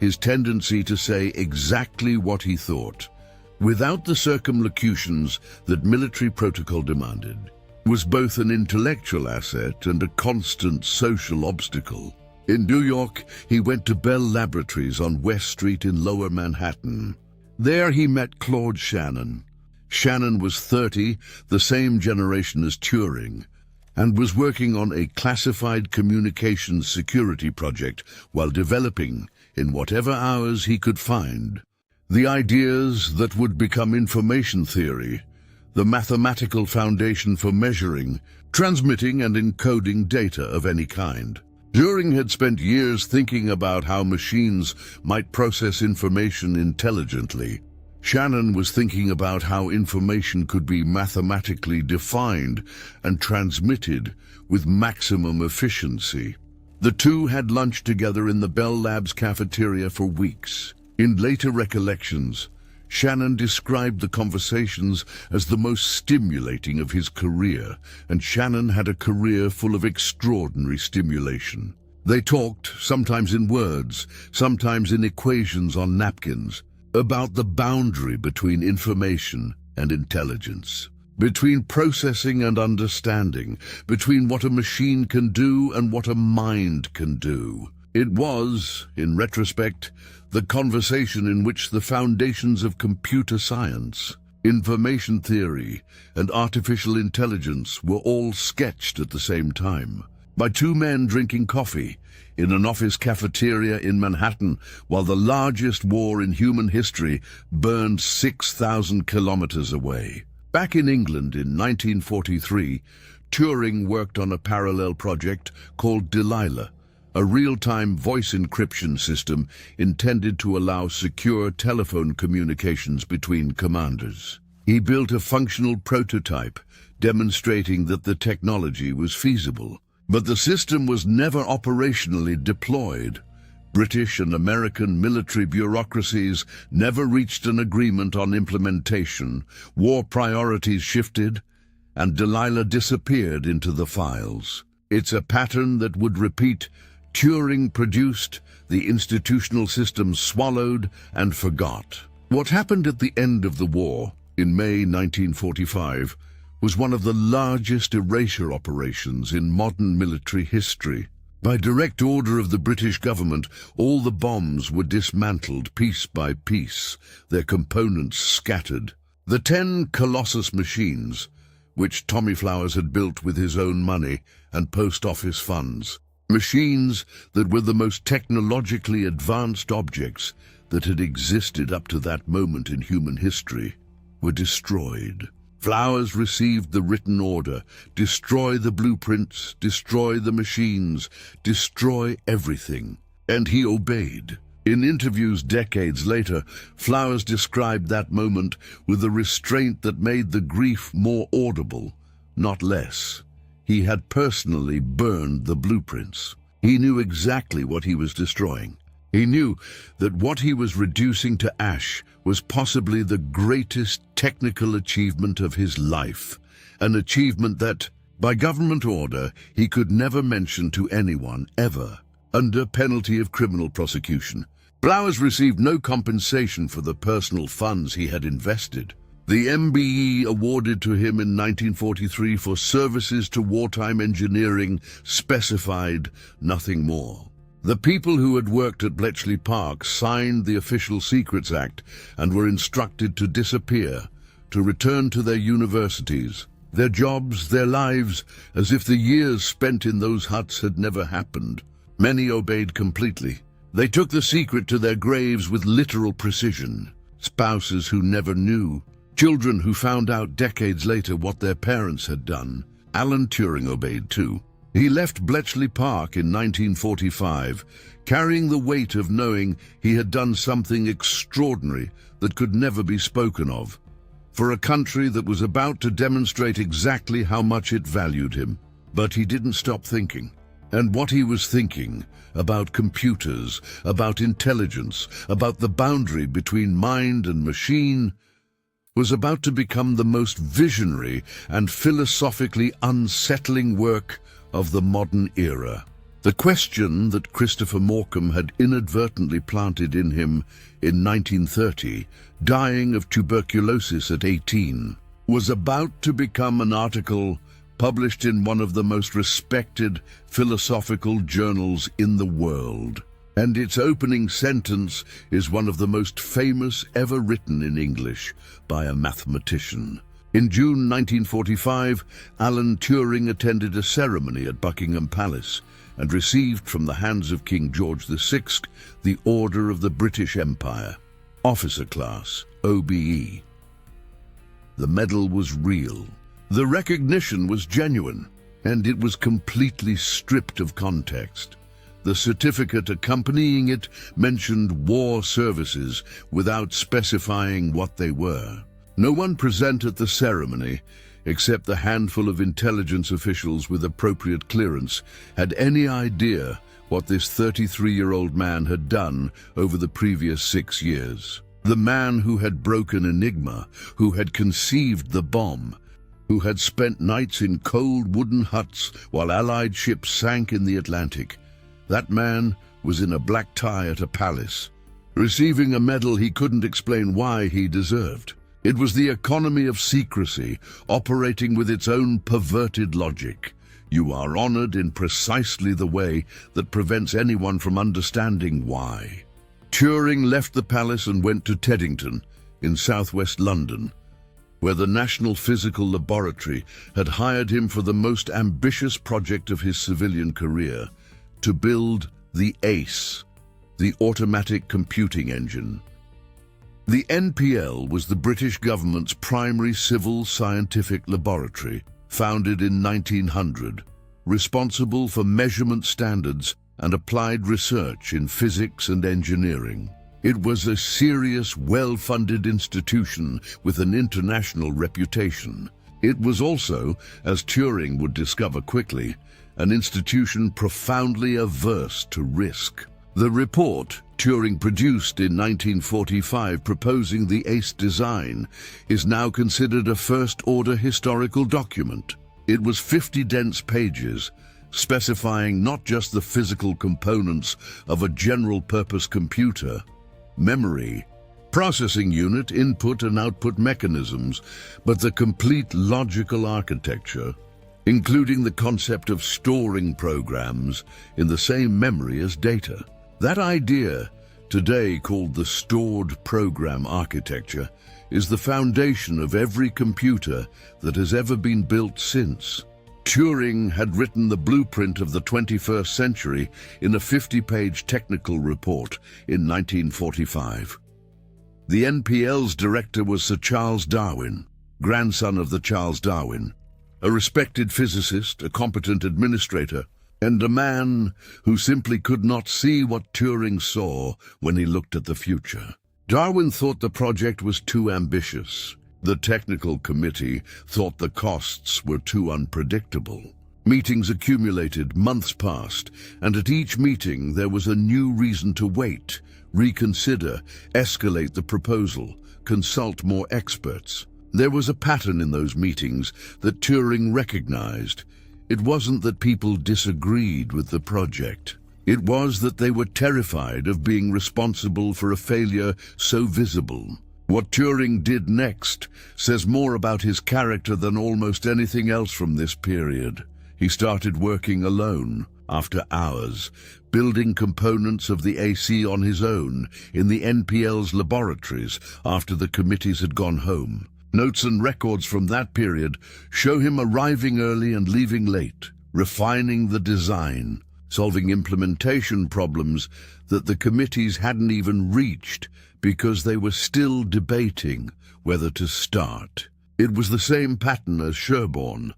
his tendency to say exactly what he thought, without the circumlocutions that military protocol demanded, was both an intellectual asset and a constant social obstacle. In New York, he went to Bell Laboratories on West Street in Lower Manhattan. There he met Claude Shannon. Shannon was 30, the same generation as Turing, and was working on a classified communications security project while developing, in whatever hours he could find, the ideas that would become information theory, the mathematical foundation for measuring, transmitting and encoding data of any kind. Turing had spent years thinking about how machines might process information intelligently. Shannon was thinking about how information could be mathematically defined and transmitted with maximum efficiency. The two had lunch together in the Bell Labs cafeteria for weeks. In later recollections, Shannon described the conversations as the most stimulating of his career, and Shannon had a career full of extraordinary stimulation. They talked, sometimes in words, sometimes in equations on napkins, about the boundary between information and intelligence, between processing and understanding, between what a machine can do and what a mind can do. It was, in retrospect, the conversation in which the foundations of computer science, information theory, and artificial intelligence were all sketched at the same time, by two men drinking coffee in an office cafeteria in Manhattan, while the largest war in human history burned 6,000 kilometers away. Back in England in 1943, Turing worked on a parallel project called Delilah, a real-time voice encryption system intended to allow secure telephone communications between commanders. He built a functional prototype demonstrating that the technology was feasible. But the system was never operationally deployed. British and American military bureaucracies never reached an agreement on implementation. War priorities shifted, and Delilah disappeared into the files. It's a pattern that would repeat. Turing produced, the institutional system swallowed and forgot. What happened at the end of the war, in May 1945, was one of the largest erasure operations in modern military history. By direct order of the British government, all the bombs were dismantled piece by piece, their components scattered. The 10 Colossus machines, which Tommy Flowers had built with his own money and post office funds, machines that were the most technologically advanced objects that had existed up to that moment in human history, were destroyed. Flowers received the written order: destroy the blueprints, destroy the machines, destroy everything. And he obeyed. In interviews decades later, Flowers described that moment with a restraint that made the grief more audible, not less. He had personally burned the blueprints. He knew exactly what he was destroying. He knew that what he was reducing to ash was possibly the greatest technical achievement of his life, an achievement that, by government order, he could never mention to anyone, ever, under penalty of criminal prosecution. Flowers received no compensation for the personal funds he had invested. The MBE awarded to him in 1943 for services to wartime engineering specified nothing more. The people who had worked at Bletchley Park signed the Official Secrets Act and were instructed to disappear, to return to their universities, their jobs, their lives, as if the years spent in those huts had never happened. Many obeyed completely. They took the secret to their graves with literal precision. Spouses who never knew, children who found out decades later what their parents had done. Alan Turing obeyed too. He left Bletchley Park in 1945, carrying the weight of knowing he had done something extraordinary that could never be spoken of, for a country that was about to demonstrate exactly how much it valued him. But he didn't stop thinking. And what he was thinking about computers, about intelligence, about the boundary between mind and machine, was about to become the most visionary and philosophically unsettling work of the modern era. The question that Christopher Morcom had inadvertently planted in him in 1930, dying of tuberculosis at 18, was about to become an article published in one of the most respected philosophical journals in the world. And its opening sentence is one of the most famous ever written in English by a mathematician. In June 1945, Alan Turing attended a ceremony at Buckingham Palace and received from the hands of King George VI the Order of the British Empire, Officer Class, OBE. The medal was real. The recognition was genuine, and it was completely stripped of context. The certificate accompanying it mentioned war services without specifying what they were. No one present at the ceremony, except the handful of intelligence officials with appropriate clearance, had any idea what this 33-year-old man had done over the previous 6 years. The man who had broken Enigma, who had conceived the bomb, who had spent nights in cold wooden huts while Allied ships sank in the Atlantic. That man was in a black tie at a palace, receiving a medal he couldn't explain why he deserved. It was the economy of secrecy, operating with its own perverted logic. You are honored in precisely the way that prevents anyone from understanding why. Turing left the palace and went to Teddington, in southwest London. where the National Physical Laboratory had hired him for the most ambitious project of his civilian career, to build the ACE, the Automatic Computing Engine. The NPL was the British government's primary civil scientific laboratory, founded in 1900, responsible for measurement standards and applied research in physics and engineering. It was a serious, well-funded institution with an international reputation. It was also, as Turing would discover quickly, an institution profoundly averse to risk. The report Turing produced in 1945 proposing the ACE design is now considered a first-order historical document. It was 50 dense pages, specifying not just the physical components of a general-purpose computer, memory, processing unit, input and output mechanisms, but the complete logical architecture, including the concept of storing programs in the same memory as data. That idea, today called the stored program architecture, is the foundation of every computer that has ever been built since. Turing had written the blueprint of the 21st century in a 50-page technical report in 1945. The NPL's director was Sir Charles Darwin, grandson of the Charles Darwin, a respected physicist, a competent administrator, and a man who simply could not see what Turing saw when he looked at the future. Darwin thought the project was too ambitious. The technical committee thought the costs were too unpredictable. Meetings accumulated, months passed, and at each meeting there was a new reason to wait, reconsider, escalate the proposal, consult more experts. There was a pattern in those meetings that Turing recognized. It wasn't that people disagreed with the project. It was that they were terrified of being responsible for a failure so visible. What Turing did next says more about his character than almost anything else from this period. He started working alone, after hours, building components of the AC on his own in the NPL's laboratories after the committees had gone home. Notes and records from that period show him arriving early and leaving late, refining the design, solving implementation problems that the committees hadn't even reached because they were still debating whether to start. It was the same pattern as Sherborne.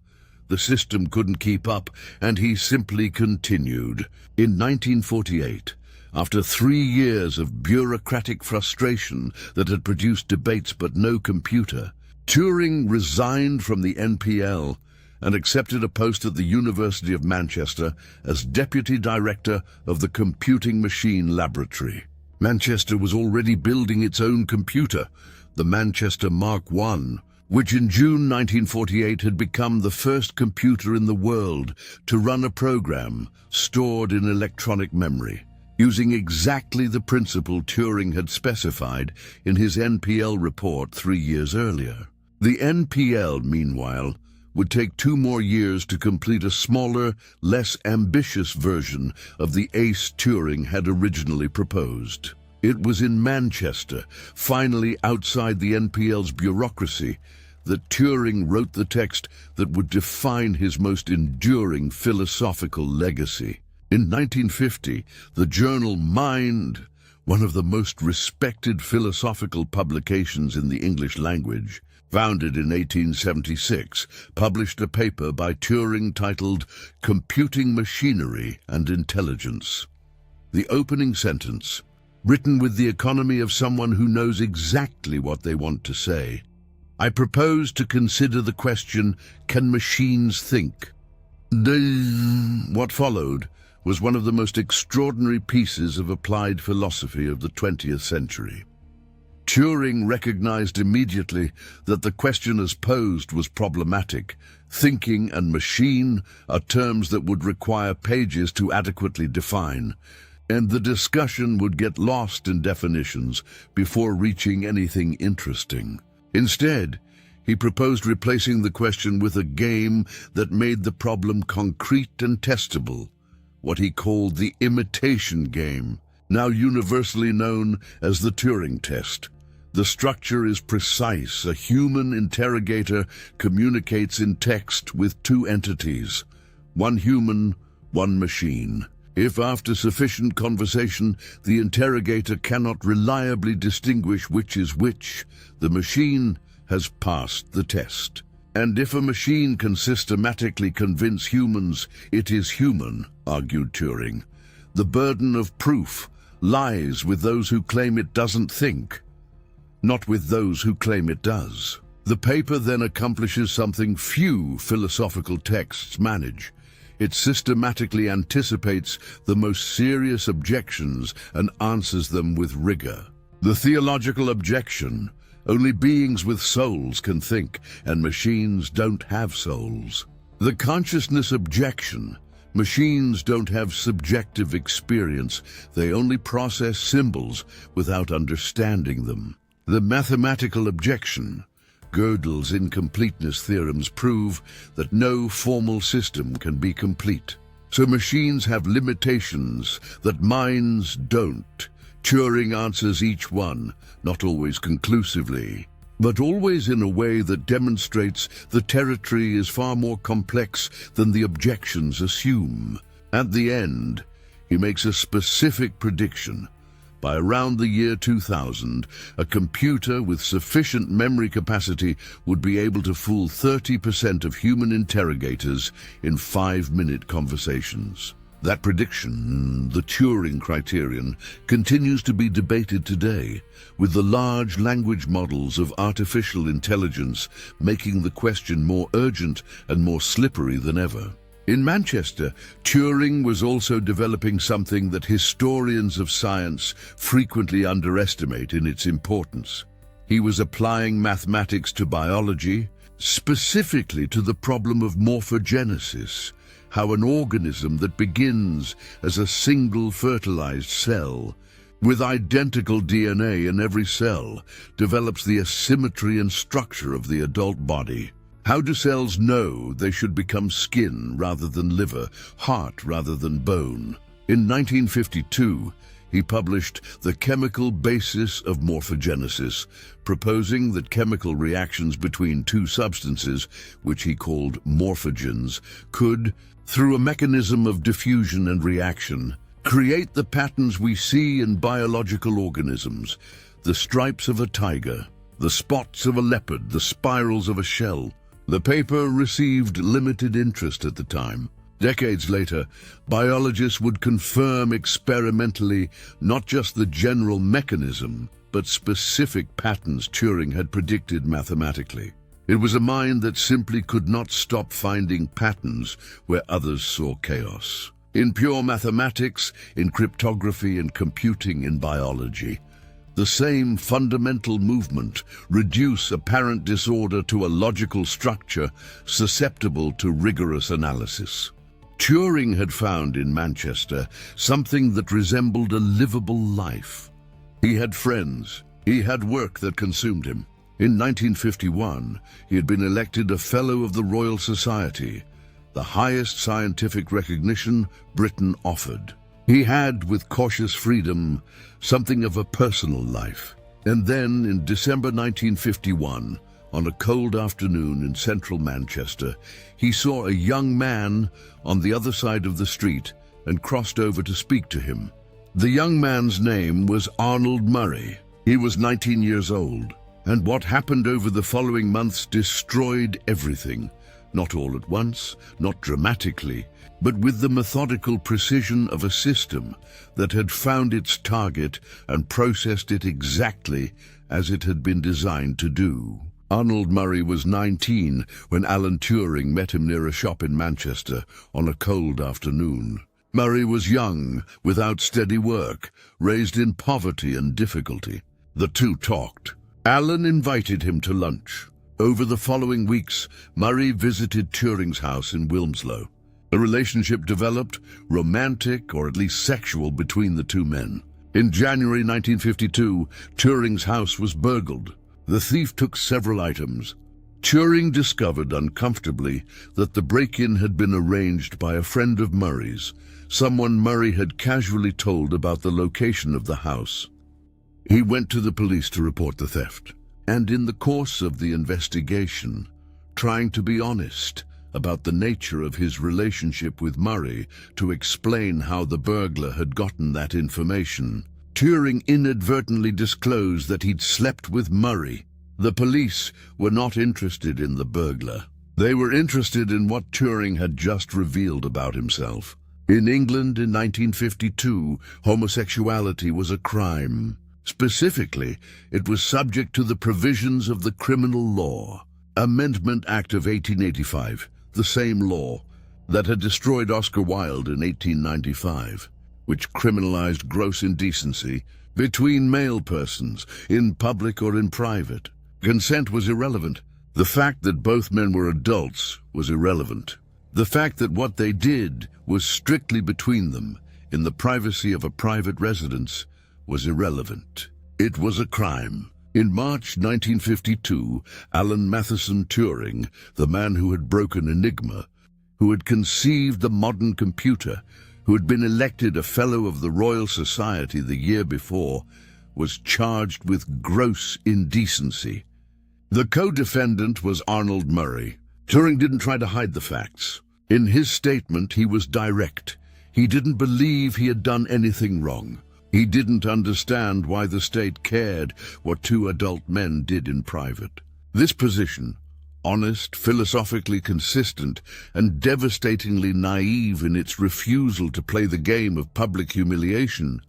The system couldn't keep up, and he simply continued. In 1948, after 3 years of bureaucratic frustration that had produced debates but no computer, Turing resigned from the NPL and accepted a post at the University of Manchester as Deputy Director of the Computing Machine Laboratory. Manchester was already building its own computer, the Manchester Mark I, which in June 1948 had become the first computer in the world to run a program stored in electronic memory, using exactly the principle Turing had specified in his NPL report 3 years earlier. The NPL, meanwhile, would take 2 more years to complete a smaller, less ambitious version of the ACE Turing had originally proposed. It was in Manchester, finally outside the NPL's bureaucracy, that Turing wrote the text that would define his most enduring philosophical legacy. In 1950, the journal Mind, one of the most respected philosophical publications in the English language, founded in 1876, published a paper by Turing titled Computing Machinery and Intelligence. The opening sentence, written with the economy of someone who knows exactly what they want to say, I propose to consider the question, can machines think? What followed was one of the most extraordinary pieces of applied philosophy of the 20th century. Turing recognized immediately that the question as posed was problematic. Thinking and machine are terms that would require pages to adequately define, and the discussion would get lost in definitions before reaching anything interesting. Instead, he proposed replacing the question with a game that made the problem concrete and testable, what he called the imitation game, now universally known as the Turing test. The structure is precise. A human interrogator communicates in text with two entities, one human, one machine. If after sufficient conversation the interrogator cannot reliably distinguish which is which, the machine has passed the test. And if a machine can systematically convince humans it is human, argued Turing, the burden of proof lies with those who claim it doesn't think, not with those who claim it does. The paper then accomplishes something few philosophical texts manage. It systematically anticipates the most serious objections and answers them with rigor. The theological objection: only beings with souls can think, and machines don't have souls. The consciousness objection: machines don't have subjective experience, they only process symbols without understanding them. The mathematical objection: Gödel's incompleteness theorems prove that no formal system can be complete. So machines have limitations that minds don't. Turing answers each one, not always conclusively, but always in a way that demonstrates the territory is far more complex than the objections assume. At the end, he makes a specific prediction. By around the year 2000, a computer with sufficient memory capacity would be able to fool 30% of human interrogators in 5-minute conversations. That prediction, the Turing criterion, continues to be debated today, with the large language models of artificial intelligence making the question more urgent and more slippery than ever. In Manchester, Turing was also developing something that historians of science frequently underestimate in its importance. He was applying mathematics to biology, specifically to the problem of morphogenesis, how an organism that begins as a single fertilized cell, with identical DNA in every cell, develops the asymmetry and structure of the adult body. How do cells know they should become skin rather than liver, heart rather than bone? In 1952, he published The Chemical Basis of Morphogenesis, proposing that chemical reactions between two substances, which he called morphogens, could, through a mechanism of diffusion and reaction, create the patterns we see in biological organisms: the stripes of a tiger, the spots of a leopard, the spirals of a shell. The paper received limited interest at the time. Decades later, biologists would confirm experimentally not just the general mechanism, but specific patterns Turing had predicted mathematically. It was a mind that simply could not stop finding patterns where others saw chaos. In pure mathematics, in cryptography and computing, in biology, the same fundamental movement: reduce apparent disorder to a logical structure susceptible to rigorous analysis. Turing had found in Manchester something that resembled a livable life. He had friends. He had work that consumed him. In 1951, he had been elected a Fellow of the Royal Society, the highest scientific recognition Britain offered. He had, with cautious freedom, something of a personal life. And then, in December 1951, on a cold afternoon in central Manchester, he saw a young man on the other side of the street and crossed over to speak to him. The young man's name was Arnold Murray. He was 19 years old, and what happened over the following months destroyed everything. Not all at once, not dramatically, but with the methodical precision of a system that had found its target and processed it exactly as it had been designed to do. Arnold Murray was 19 when Alan Turing met him near a shop in Manchester on a cold afternoon. Murray was young, without steady work, raised in poverty and difficulty. The two talked. Alan invited him to lunch. Over the following weeks, Murray visited Turing's house in Wilmslow. A relationship developed, romantic or at least sexual, between the two men. In January 1952, Turing's house was burgled. The thief took several items. Turing discovered uncomfortably that the break-in had been arranged by a friend of Murray's, someone Murray had casually told about the location of the house. He went to the police to report the theft, and in the course of the investigation, trying to be honest about the nature of his relationship with Murray to explain how the burglar had gotten that information, Turing inadvertently disclosed that he'd slept with Murray. The police were not interested in the burglar. They were interested in what Turing had just revealed about himself. In England in 1952, homosexuality was a crime. Specifically, it was subject to the provisions of the Criminal Law Amendment Act of 1885, the same law that had destroyed Oscar Wilde in 1895, which criminalized gross indecency between male persons, in public or in private. Consent was irrelevant. The fact that both men were adults was irrelevant. The fact that what they did was strictly between them, in the privacy of a private residence, was irrelevant. It was a crime. In March 1952, Alan Turing, the man who had broken Enigma, who had conceived the modern computer, who had been elected a Fellow of the Royal Society the year before, was charged with gross indecency. The co-defendant was Arnold Murray. Turing didn't try to hide the facts. In his statement, he was direct. He didn't believe he had done anything wrong. He didn't understand why the state cared what two adult men did in private. This position, honest, philosophically consistent, and devastatingly naive in its refusal to play the game of public humiliation,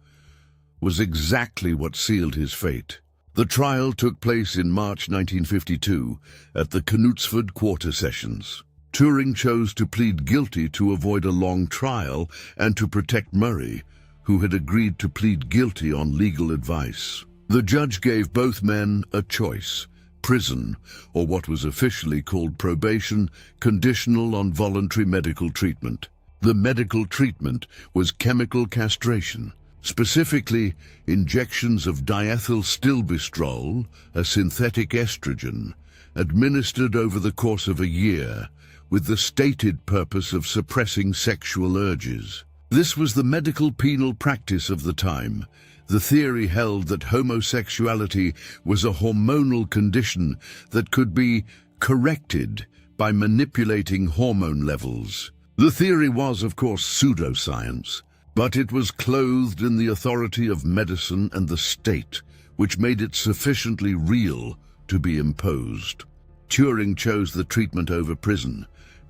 was exactly what sealed his fate. The trial took place in March 1952 at the Knutsford Quarter Sessions. Turing chose to plead guilty to avoid a long trial and to protect Murray, who had agreed to plead guilty on legal advice. The judge gave both men a choice: prison, or what was officially called probation, conditional on voluntary medical treatment. The medical treatment was chemical castration, specifically injections of diethylstilbestrol, a synthetic estrogen, administered over the course of a year, with the stated purpose of suppressing sexual urges. This was the medical penal practice of the time. The theory held that homosexuality was a hormonal condition that could be corrected by manipulating hormone levels. The theory was, of course, pseudoscience, but it was clothed in the authority of medicine and the state, which made it sufficiently real to be imposed. Turing chose the treatment over prison.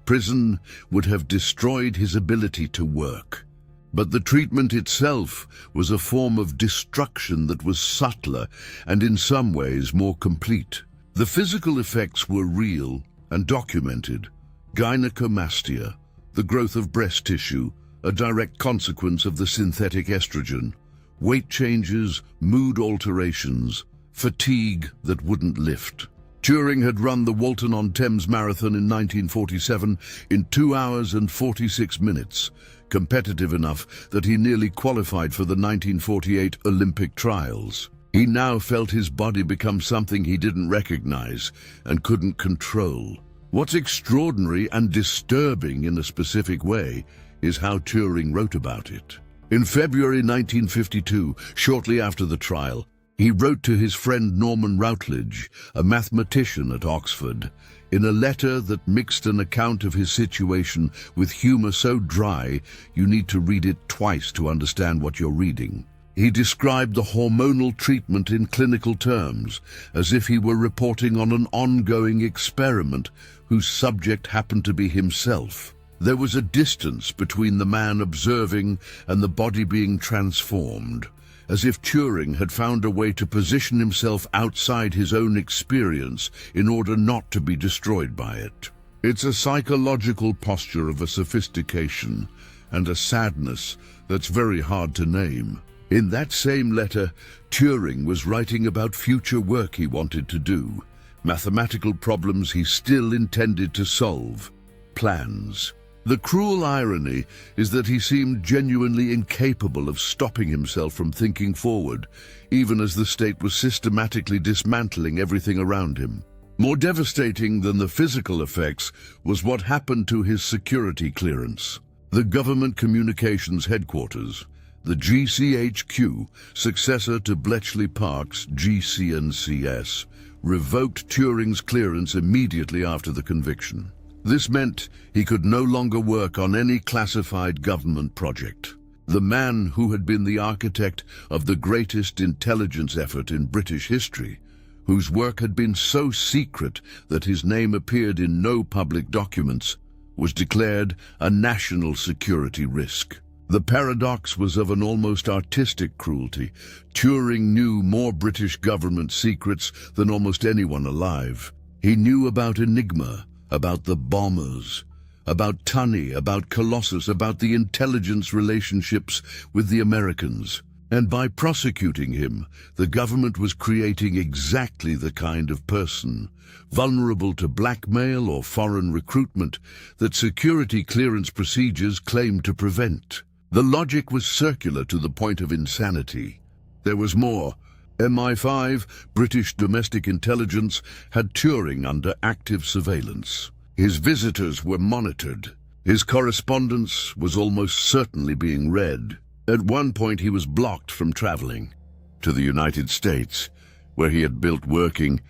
Prison would have destroyed his ability to work. But the treatment itself was a form of destruction that was subtler and in some ways more complete. The physical effects were real and documented. Gynecomastia, the growth of breast tissue, a direct consequence of the synthetic estrogen, weight changes, mood alterations, fatigue that wouldn't lift. Turing had run the Walton-on-Thames Marathon in 1947 in 2 hours and 46 minutes, competitive enough that he nearly qualified for the 1948 Olympic trials. He now felt his body become something he didn't recognize and couldn't control. What's extraordinary and disturbing in a specific way is how Turing wrote about it. In February 1952, shortly after the trial, he wrote to his friend Norman Routledge, a mathematician at Oxford, in a letter that mixed an account of his situation with humor so dry you need to read it twice to understand what you're reading. He described the hormonal treatment in clinical terms, as if he were reporting on an ongoing experiment whose subject happened to be himself. There was a distance between the man observing and the body being transformed, as if Turing had found a way to position himself outside his own experience in order not to be destroyed by it. It's a psychological posture of a sophistication and a sadness that's very hard to name. In that same letter, Turing was writing about future work he wanted to do, mathematical problems he still intended to solve, plans. The cruel irony is that he seemed genuinely incapable of stopping himself from thinking forward, even as the state was systematically dismantling everything around him. More devastating than the physical effects was what happened to his security clearance. The government communications headquarters, the GCHQ, successor to Bletchley Park's GCNCS, revoked Turing's clearance immediately after the conviction. This meant he could no longer work on any classified government project. The man who had been the architect of the greatest intelligence effort in British history, whose work had been so secret that his name appeared in no public documents, was declared a national security risk. The paradox was of an almost artistic cruelty. Turing knew more British government secrets than almost anyone alive. He knew about Enigma, about the bombers, about Tunny, about Colossus, about the intelligence relationships with the Americans. And by prosecuting him, the government was creating exactly the kind of person, vulnerable to blackmail or foreign recruitment, that security clearance procedures claimed to prevent. The logic was circular to the point of insanity. There was more. MI5, British domestic intelligence, had Turing under active surveillance. His visitors were monitored. His correspondence was almost certainly being read. At one point he was blocked from traveling to the United States, where he had built working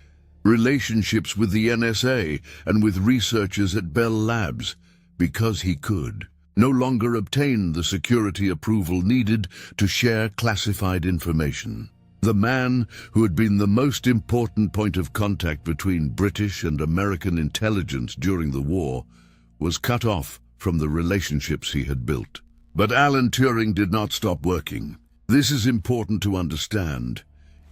relationships with the NSA and with researchers at Bell Labs, because he could no longer obtain the security approval needed to share classified information. The man who had been the most important point of contact between British and American intelligence during the war was cut off from the relationships he had built. But Alan Turing did not stop working. This is important to understand.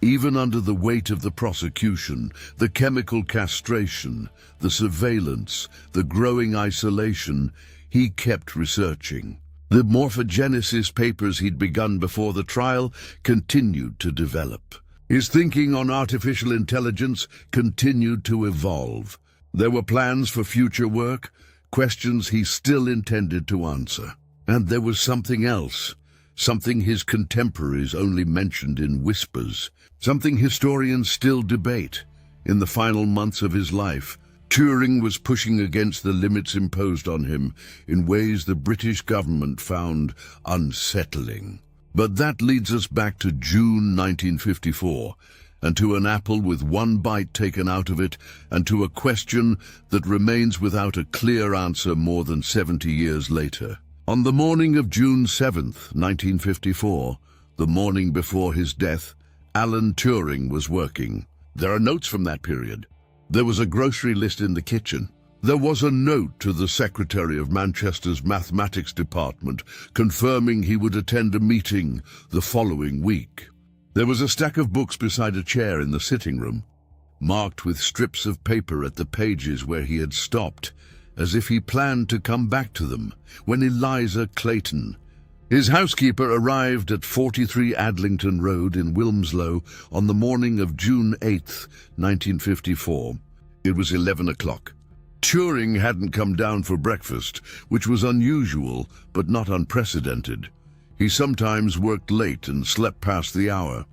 Even under the weight of the prosecution, the chemical castration, the surveillance, the growing isolation, he kept researching. The morphogenesis papers he'd begun before the trial continued to develop. His thinking on artificial intelligence continued to evolve. There were plans for future work, questions he still intended to answer. And there was something else, something his contemporaries only mentioned in whispers, something historians still debate. In the final months of his life, Turing was pushing against the limits imposed on him in ways the British government found unsettling. But that leads us back to June 1954, and to an apple with one bite taken out of it, and to a question that remains without a clear answer more than 70 years later. On the morning of June 7th, 1954, the morning before his death, Alan Turing was working. There are notes from that period. There was a grocery list in the kitchen. There was a note to the secretary of Manchester's mathematics department confirming he would attend a meeting the following week. There was a stack of books beside a chair in the sitting room, marked with strips of paper at the pages where he had stopped, as if he planned to come back to them, when Eliza Clayton, his housekeeper, arrived at 43 Adlington Road in Wilmslow on the morning of June 8th, 1954. It was 11 o'clock. Turing hadn't come down for breakfast, which was unusual but not unprecedented. He sometimes worked late and slept past the hour.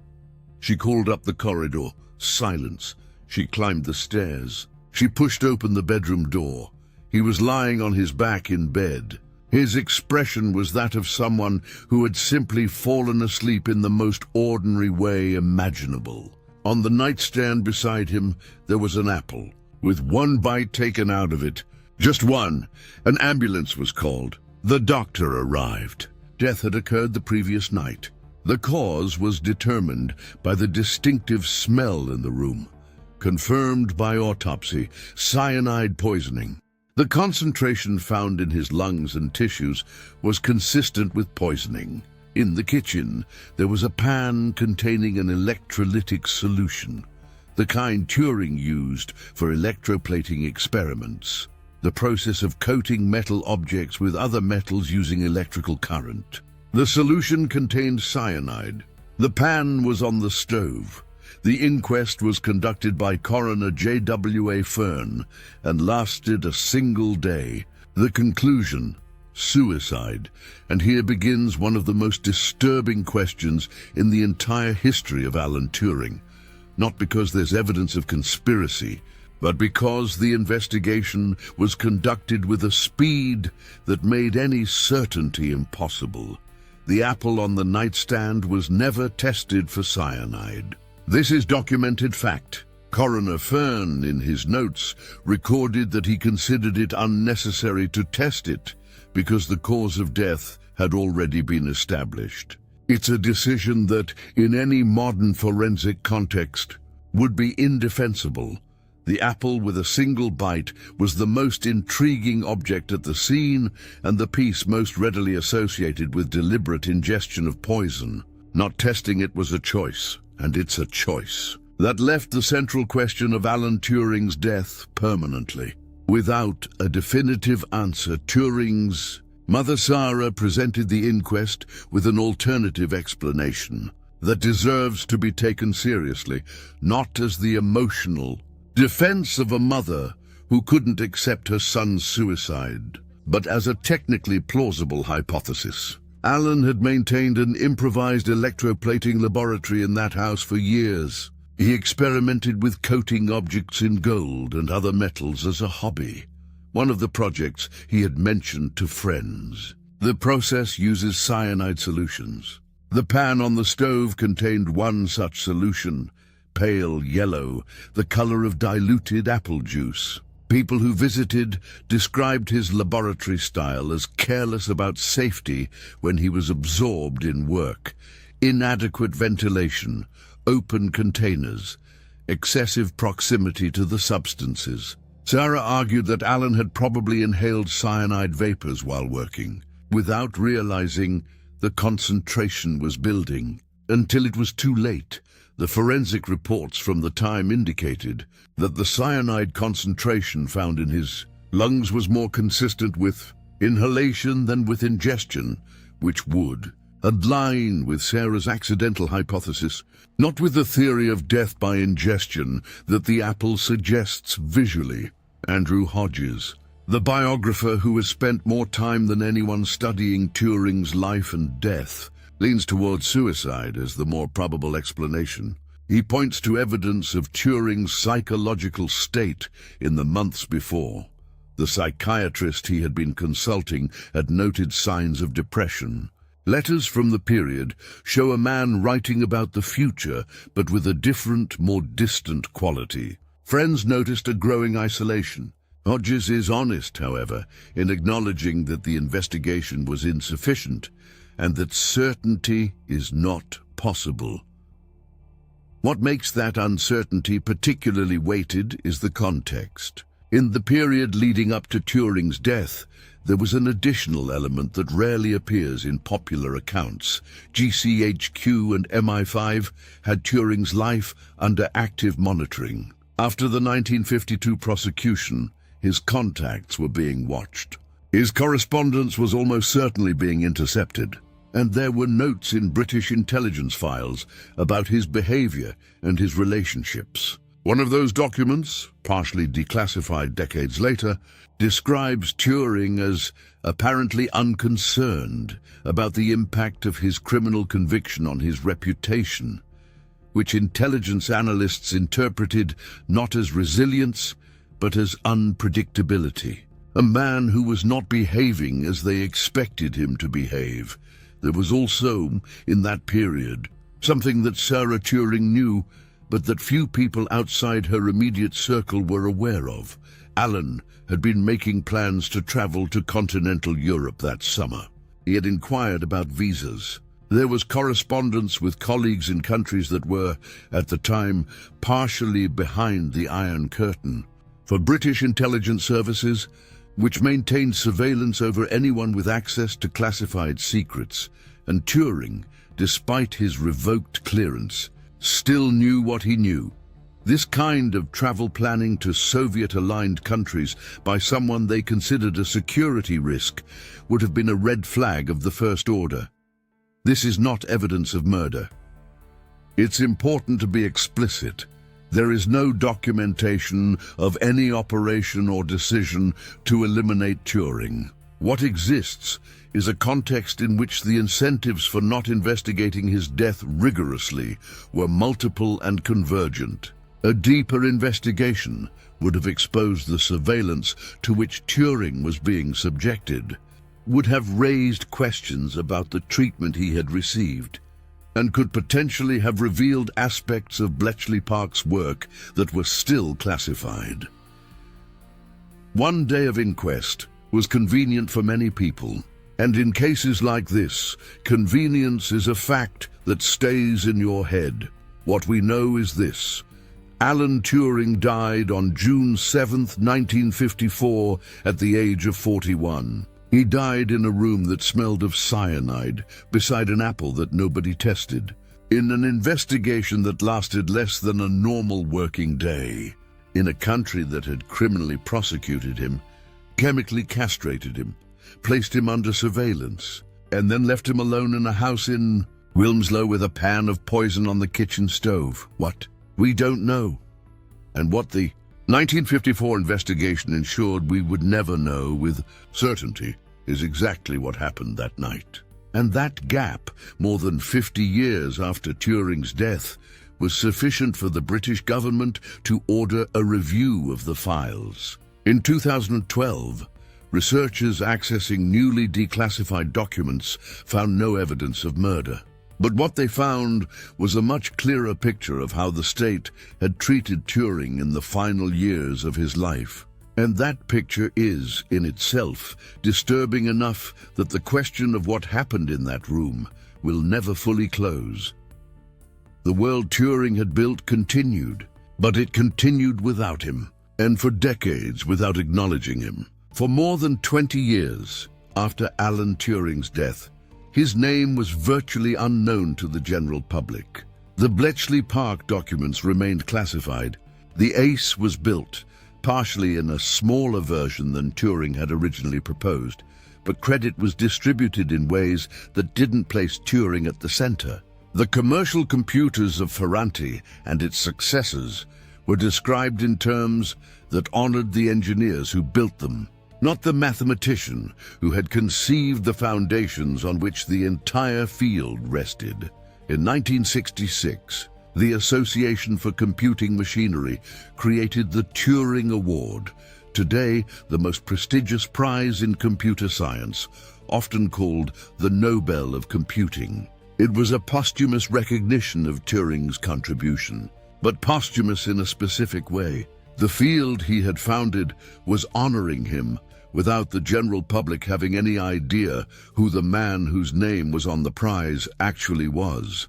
She called up the corridor. Silence. She climbed the stairs. She pushed open the bedroom door. He was lying on his back in bed. His expression was that of someone who had simply fallen asleep in the most ordinary way imaginable. On the nightstand beside him, there was an apple, with one bite taken out of it. Just one. An ambulance was called. The doctor arrived. Death had occurred the previous night. The cause was determined by the distinctive smell in the room. Confirmed by autopsy, cyanide poisoning. The concentration found in his lungs and tissues was consistent with poisoning. In the kitchen, there was a pan containing an electrolytic solution, the kind Turing used for electroplating experiments, the process of coating metal objects with other metals using electrical current. The solution contained cyanide. The pan was on the stove. The inquest was conducted by Coroner J.W.A. Fern and lasted a single day. The conclusion: suicide. And here begins one of the most disturbing questions in the entire history of Alan Turing. Not because there's evidence of conspiracy, but because the investigation was conducted with a speed that made any certainty impossible. the apple on the nightstand was never tested for cyanide. This is documented fact. Coroner Fern, in his notes, recorded that he considered it unnecessary to test it because the cause of death had already been established. It's a decision that, in any modern forensic context, would be indefensible. The apple with a single bite was the most intriguing object at the scene and the piece most readily associated with deliberate ingestion of poison. Not testing it was a choice, and it's a choice. That left the central question of Alan Turing's death permanently. Without a definitive answer, Turing's mother Sarah presented the inquest with an alternative explanation that deserves to be taken seriously, not as the emotional defense of a mother who couldn't accept her son's suicide, but as a technically plausible hypothesis. Alan had maintained an improvised electroplating laboratory in that house for years. He experimented with coating objects in gold and other metals as a hobby, one of the projects he had mentioned to friends. The process uses cyanide solutions. The pan on the stove contained one such solution, pale yellow, the color of diluted apple juice. People who visited described his laboratory style as careless about safety when he was absorbed in work, inadequate ventilation, open containers, excessive proximity to the substances. Sarah argued that Alan had probably inhaled cyanide vapors while working, without realizing the concentration was building. Until it was too late, the forensic reports from the time indicated that the cyanide concentration found in his lungs was more consistent with inhalation than with ingestion, which would align with Sarah's accidental hypothesis, not with the theory of death by ingestion that the apple suggests visually. Andrew Hodges, the biographer who has spent more time than anyone studying Turing's life and death, leans towards suicide as the more probable explanation. He points to evidence of Turing's psychological state in the months before. The psychiatrist he had been consulting had noted signs of depression. Letters from the period show a man writing about the future, but with a different, more distant quality. Friends noticed a growing isolation. Hodges is honest, however, in acknowledging that the investigation was insufficient and that certainty is not possible. What makes that uncertainty particularly weighted is the context. In the period leading up to Turing's death, there was an additional element that rarely appears in popular accounts. GCHQ and MI5 had Turing's life under active monitoring. After the 1952 prosecution, his contacts were being watched. His correspondence was almost certainly being intercepted, and there were notes in British intelligence files about his behavior and his relationships. One of those documents, partially declassified decades later, describes Turing as apparently unconcerned about the impact of his criminal conviction on his reputation, which intelligence analysts interpreted not as resilience, but as unpredictability. A man who was not behaving as they expected him to behave. There was also, in that period, something that Sarah Turing knew, but that few people outside her immediate circle were aware of. Alan had been making plans to travel to continental Europe that summer. He had inquired about visas. There was correspondence with colleagues in countries that were, at the time, partially behind the Iron Curtain. For British intelligence services, which maintained surveillance over anyone with access to classified secrets, and Turing, despite his revoked clearance, still knew what he knew. This kind of travel planning to Soviet-aligned countries by someone they considered a security risk would have been a red flag of the first order. This is not evidence of murder. It's important to be explicit. There is no documentation of any operation or decision to eliminate Turing. What exists is a context in which the incentives for not investigating his death rigorously were multiple and convergent. A deeper investigation would have exposed the surveillance to which Turing was being subjected. would have raised questions about the treatment he had received, and could potentially have revealed aspects of Bletchley Park's work that were still classified. One day of inquest was convenient for many people, and in cases like this, convenience is a fact that stays in your head. What we know is this: Alan Turing died on June 7th, 1954, at the age of 41. He died in a room that smelled of cyanide, beside an apple that nobody tested, in an investigation that lasted less than a normal working day, in a country that had criminally prosecuted him, chemically castrated him, placed him under surveillance, and then left him alone in a house in Wilmslow with a pan of poison on the kitchen stove. What? We don't know. And what the 1954 investigation ensured we would never know with certainty is exactly what happened that night. And that gap, more than 50 years after Turing's death, was sufficient for the British government to order a review of the files. In 2012, researchers accessing newly declassified documents found no evidence of murder. But what they found was a much clearer picture of how the state had treated Turing in the final years of his life. And that picture is, in itself, disturbing enough that the question of what happened in that room will never fully close. The world Turing had built continued, but it continued without him, and for decades without acknowledging him. For more than 20 years after Alan Turing's death, his name was virtually unknown to the general public. The Bletchley Park documents remained classified. The ACE was built, partially in a smaller version than Turing had originally proposed, but credit was distributed in ways that didn't place Turing at the center. The commercial computers of Ferranti and its successors were described in terms that honored the engineers who built them, not the mathematician who had conceived the foundations on which the entire field rested. In 1966, the Association for Computing Machinery created the Turing Award, today the most prestigious prize in computer science, often called the Nobel of Computing. It was a posthumous recognition of Turing's contribution, but posthumous in a specific way. The field he had founded was honoring him without the general public having any idea who the man whose name was on the prize actually was.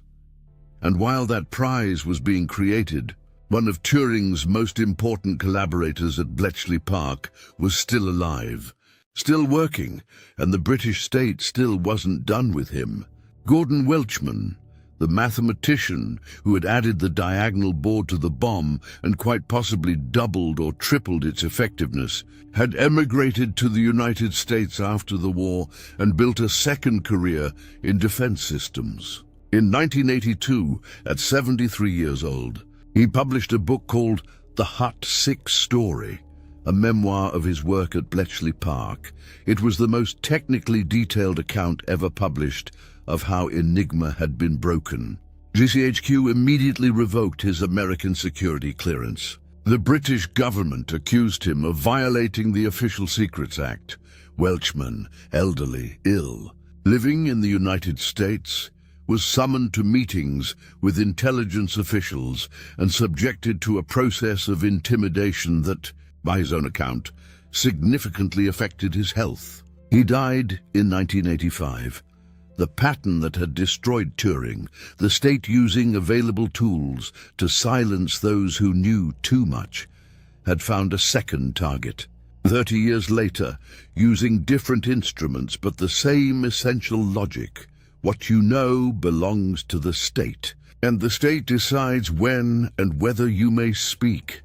And while that prize was being created, one of Turing's most important collaborators at Bletchley Park was still alive, still working, and the British state still wasn't done with him. Gordon Welchman, the mathematician who had added the diagonal board to the bomb and quite possibly doubled or tripled its effectiveness, had emigrated to the United States after the war and built a second career in defense systems. In 1982, at 73 years old, he published a book called The Hut 6 Story, a memoir of his work at Bletchley Park. It was the most technically detailed account ever published of how Enigma had been broken. GCHQ immediately revoked his American security clearance. The British government accused him of violating the Official Secrets Act. Welchman, elderly, ill, living in the United States, was summoned to meetings with intelligence officials and subjected to a process of intimidation that, by his own account, significantly affected his health. He died in 1985. The pattern that had destroyed Turing, the state using available tools to silence those who knew too much, had found a second target. 30 years later, using different instruments but the same essential logic, what you know belongs to the state, and the state decides when and whether you may speak.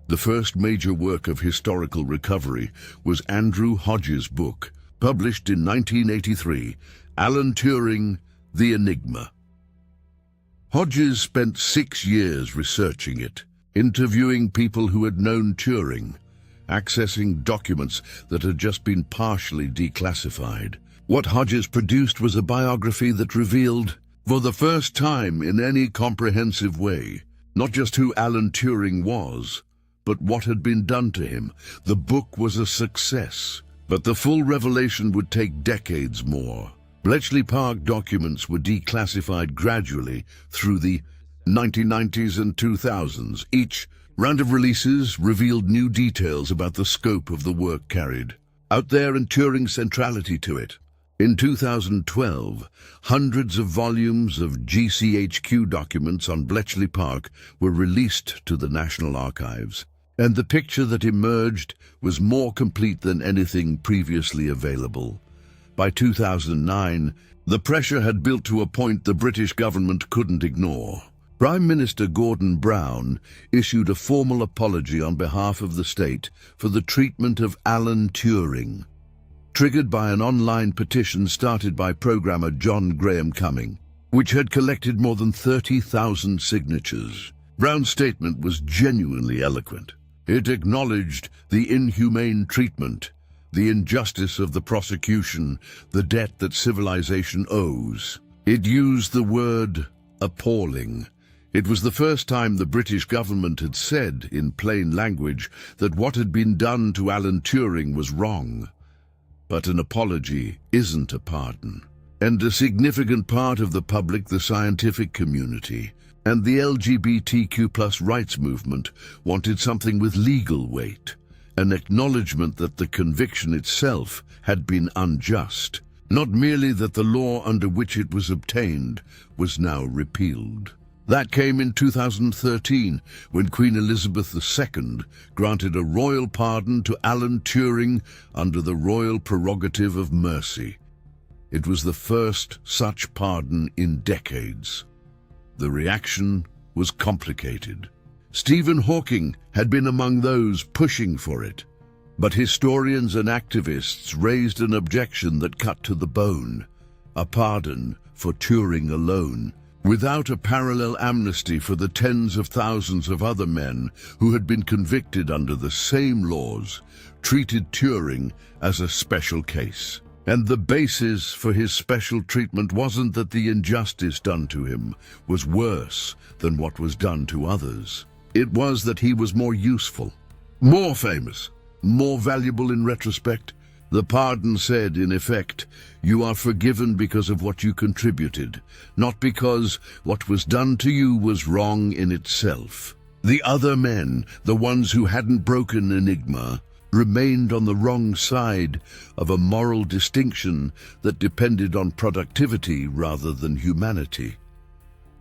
The first major work of historical recovery was Andrew Hodges' book, published in 1983, Alan Turing, The Enigma. Hodges spent 6 years researching it, interviewing people who had known Turing, accessing documents that had just been partially declassified. What Hodges produced was a biography that revealed, for the first time in any comprehensive way, not just who Alan Turing was, but what had been done to him. The book was a success. But the full revelation would take decades more. Bletchley Park documents were declassified gradually through the 1990s and 2000s. Each round of releases revealed new details about the scope of the work carried out there and Turing's centrality to it. In 2012, hundreds of volumes of GCHQ documents on Bletchley Park were released to the National Archives, and the picture that emerged was more complete than anything previously available. By 2009, the pressure had built to a point the British government couldn't ignore. Prime Minister Gordon Brown issued a formal apology on behalf of the state for the treatment of Alan Turing, triggered by an online petition started by programmer John Graham Cumming, which had collected more than 30,000 signatures. Brown's statement was genuinely eloquent. It acknowledged the inhumane treatment, the injustice of the prosecution, the debt that civilization owes. It used the word appalling. It was the first time the British government had said, in plain language, that what had been done to Alan Turing was wrong. But an apology isn't a pardon. And a significant part of the public, the scientific community, and the LGBTQ+ rights movement wanted something with legal weight, an acknowledgement that the conviction itself had been unjust, not merely that the law under which it was obtained was now repealed. That came in 2013, when Queen Elizabeth II granted a royal pardon to Alan Turing under the royal prerogative of mercy. It was the first such pardon in decades. The reaction was complicated. Stephen Hawking had been among those pushing for it, but historians and activists raised an objection that cut to the bone: a pardon for Turing alone, without a parallel amnesty for the tens of thousands of other men who had been convicted under the same laws, treated Turing as a special case. And the basis for his special treatment wasn't that the injustice done to him was worse than what was done to others. It was that he was more useful, more famous, more valuable in retrospect. The pardon said, in effect, you are forgiven because of what you contributed, not because what was done to you was wrong in itself. The other men, the ones who hadn't broken Enigma, remained on the wrong side of a moral distinction that depended on productivity rather than humanity.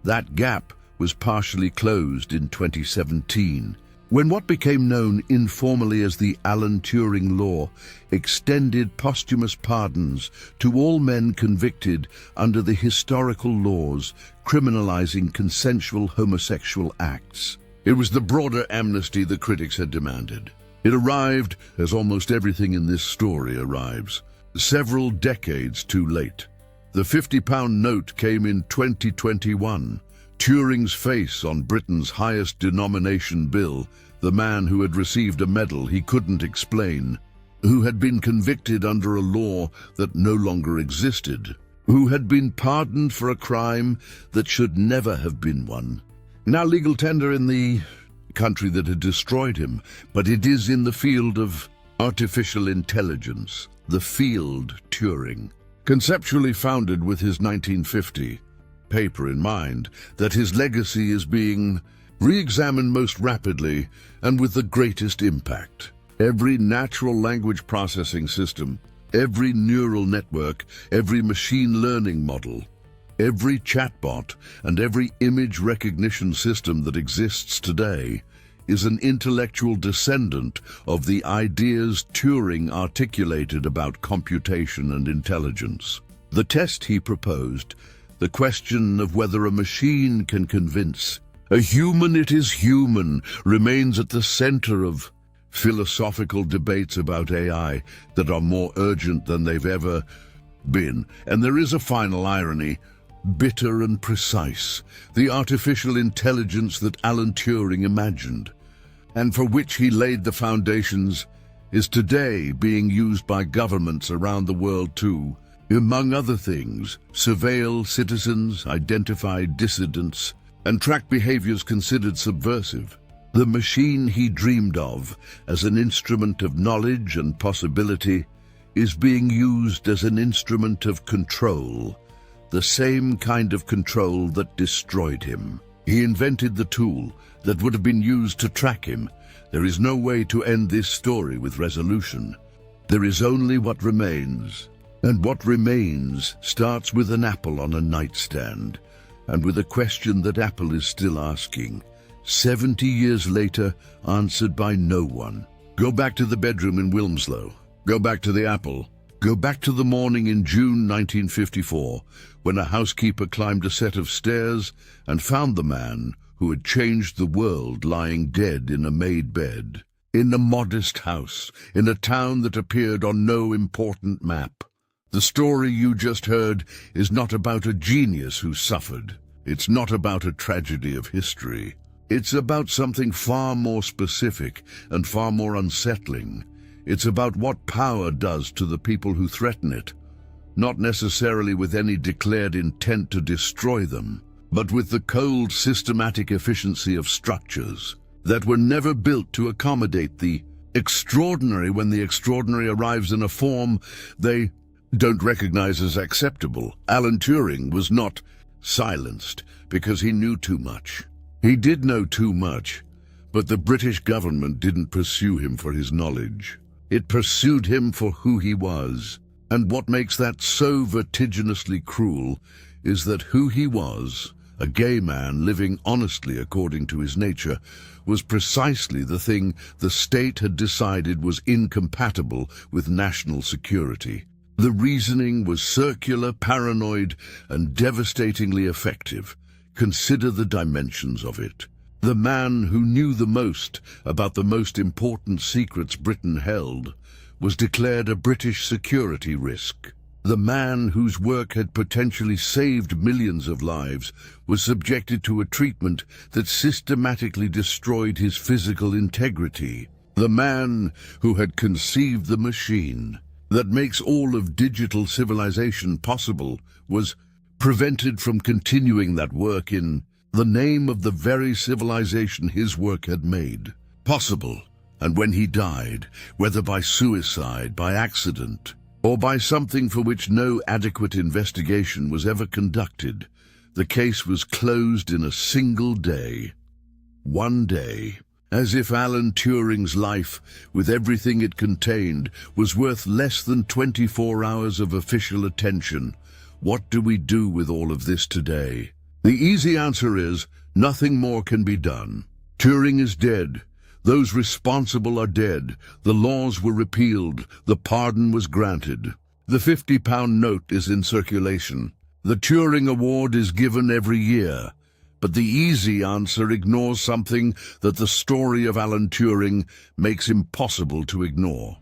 That gap was partially closed in 2017, when what became known informally as the Alan Turing Law extended posthumous pardons to all men convicted under the historical laws criminalizing consensual homosexual acts. It was the broader amnesty the critics had demanded. It arrived, as almost everything in this story arrives, several decades too late. The £50 note came in 2021. Turing's face on Britain's highest denomination bill, the man who had received a medal he couldn't explain, who had been convicted under a law that no longer existed, who had been pardoned for a crime that should never have been one. Now legal tender in the country that had destroyed him, but it is in the field of artificial intelligence, the field Turing, conceptually founded with his 1950 paper in mind, that his legacy is being re-examined most rapidly and with the greatest impact. Every natural language processing system, every neural network, every machine learning model, every chatbot, and every image recognition system that exists today is an intellectual descendant of the ideas Turing articulated about computation and intelligence. The test he proposed, the question of whether a machine can convince a human it is human, remains at the center of philosophical debates about AI that are more urgent than they've ever been. And there is a final irony, bitter and precise: the artificial intelligence that Alan Turing imagined, and for which he laid the foundations, is today being used by governments around the world to, among other things, surveil citizens, identify dissidents, and track behaviors considered subversive. The machine he dreamed of as an instrument of knowledge and possibility is being used as an instrument of control, the same kind of control that destroyed him. He invented the tool that would have been used to track him. There is no way to end this story with resolution. There is only what remains. And what remains starts with an apple on a nightstand, and with a question that Apple is still asking, 70 years later, answered by no one. Go back to the bedroom in Wilmslow. Go back to the apple. Go back to the morning in June 1954, when a housekeeper climbed a set of stairs and found the man who had changed the world lying dead in a made bed, in a modest house, in a town that appeared on no important map. The story you just heard is not about a genius who suffered. It's not about a tragedy of history. It's about something far more specific and far more unsettling. It's about what power does to the people who threaten it, not necessarily with any declared intent to destroy them, but with the cold, systematic efficiency of structures that were never built to accommodate the extraordinary when the extraordinary arrives in a form they don't recognize as acceptable. Alan Turing was not silenced because he knew too much. He did know too much, but the British government didn't pursue him for his knowledge. It pursued him for who he was. And what makes that so vertiginously cruel is that who he was, a gay man living honestly according to his nature, was precisely the thing the state had decided was incompatible with national security. The reasoning was circular, paranoid, and devastatingly effective. Consider the dimensions of it. The man who knew the most about the most important secrets Britain held was declared a British security risk. The man whose work had potentially saved millions of lives was subjected to a treatment that systematically destroyed his physical integrity. The man who had conceived the machine that makes all of digital civilization possible was prevented from continuing that work in the name of the very civilization his work had made possible. And when he died, whether by suicide, by accident, or by something for which no adequate investigation was ever conducted, the case was closed in a single day. One day. As if Alan Turing's life, with everything it contained, was worth less than 24 hours of official attention. What do we do with all of this today? The easy answer is, nothing more can be done. Turing is dead. Those responsible are dead. The laws were repealed. The pardon was granted. The £50 note is in circulation. The Turing Award is given every year. But the easy answer ignores something that the story of Alan Turing makes impossible to ignore.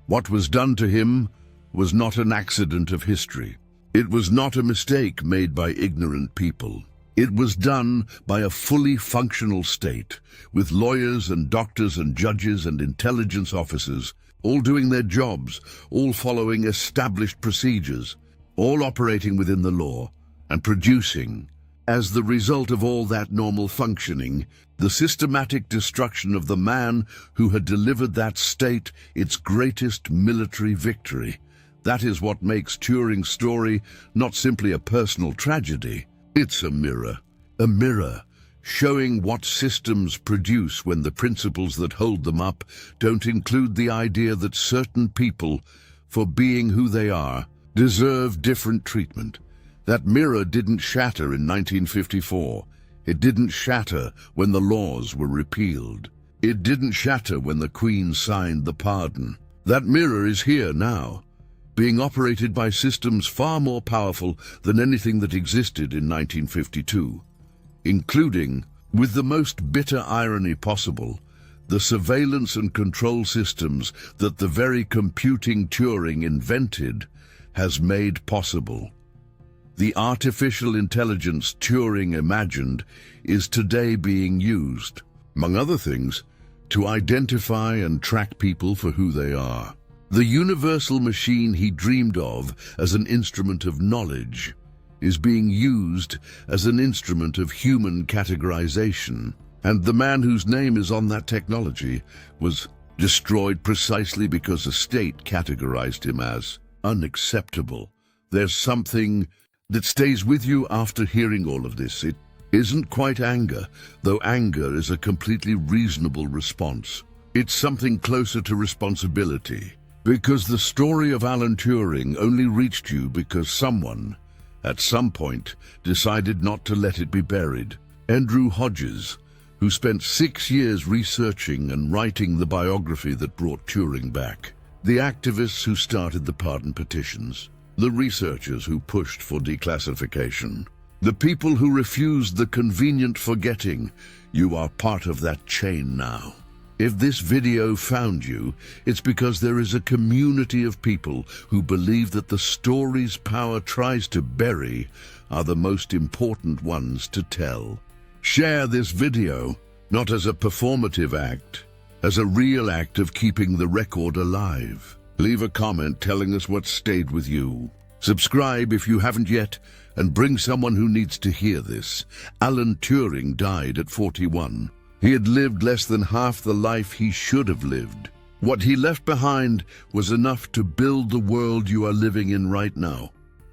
What was done to him was not an accident of history. It was not a mistake made by ignorant people. It was done by a fully functional state, with lawyers and doctors and judges and intelligence officers, all doing their jobs, all following established procedures, all operating within the law, and producing, as the result of all that normal functioning, the systematic destruction of the man who had delivered that state its greatest military victory. That is what makes Turing's story not simply a personal tragedy. It's a mirror showing what systems produce when the principles that hold them up don't include the idea that certain people, for being who they are, deserve different treatment. That mirror didn't shatter in 1954. It didn't shatter when the laws were repealed. It didn't shatter when the Queen signed the pardon. That mirror is here now, being operated by systems far more powerful than anything that existed in 1952, including, with the most bitter irony possible, the surveillance and control systems that the very computing Turing invented has made possible. The artificial intelligence Turing imagined is today being used, among other things, to identify and track people for who they are. The universal machine he dreamed of as an instrument of knowledge is being used as an instrument of human categorization. And the man whose name is on that technology was destroyed precisely because the state categorized him as unacceptable. There's something that stays with you after hearing all of this. It isn't quite anger, though anger is a completely reasonable response. It's something closer to responsibility, because the story of Alan Turing only reached you because someone, at some point, decided not to let it be buried. Andrew Hodges, who spent 6 years researching and writing the biography that brought Turing back. The activists who started the pardon petitions. The researchers who pushed for declassification. The people who refused the convenient forgetting. You are part of that chain now. If this video found you, it's because there is a community of people who believe that the stories power tries to bury are the most important ones to tell. Share this video, not as a performative act, as a real act of keeping the record alive. Leave a comment telling us what stayed with you. Subscribe if you haven't yet, and bring someone who needs to hear this. Alan Turing died at 41. He had lived less than half the life he should have lived. What he left behind was enough to build the world you are living in right now.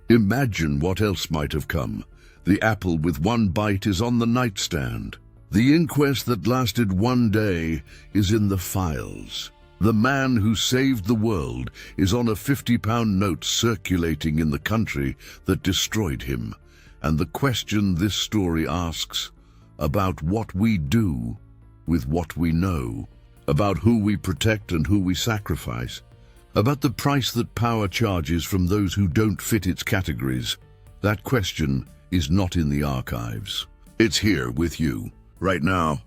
Imagine what else might have come. The apple with one bite is on the nightstand. The inquest that lasted 1 day is in the files. The man who saved the world is on a £50 note circulating in the country that destroyed him. And the question this story asks, about what we do with what we know, about who we protect and who we sacrifice, about the price that power charges from those who don't fit its categories. That question is not in the archives. It's here with you, right now.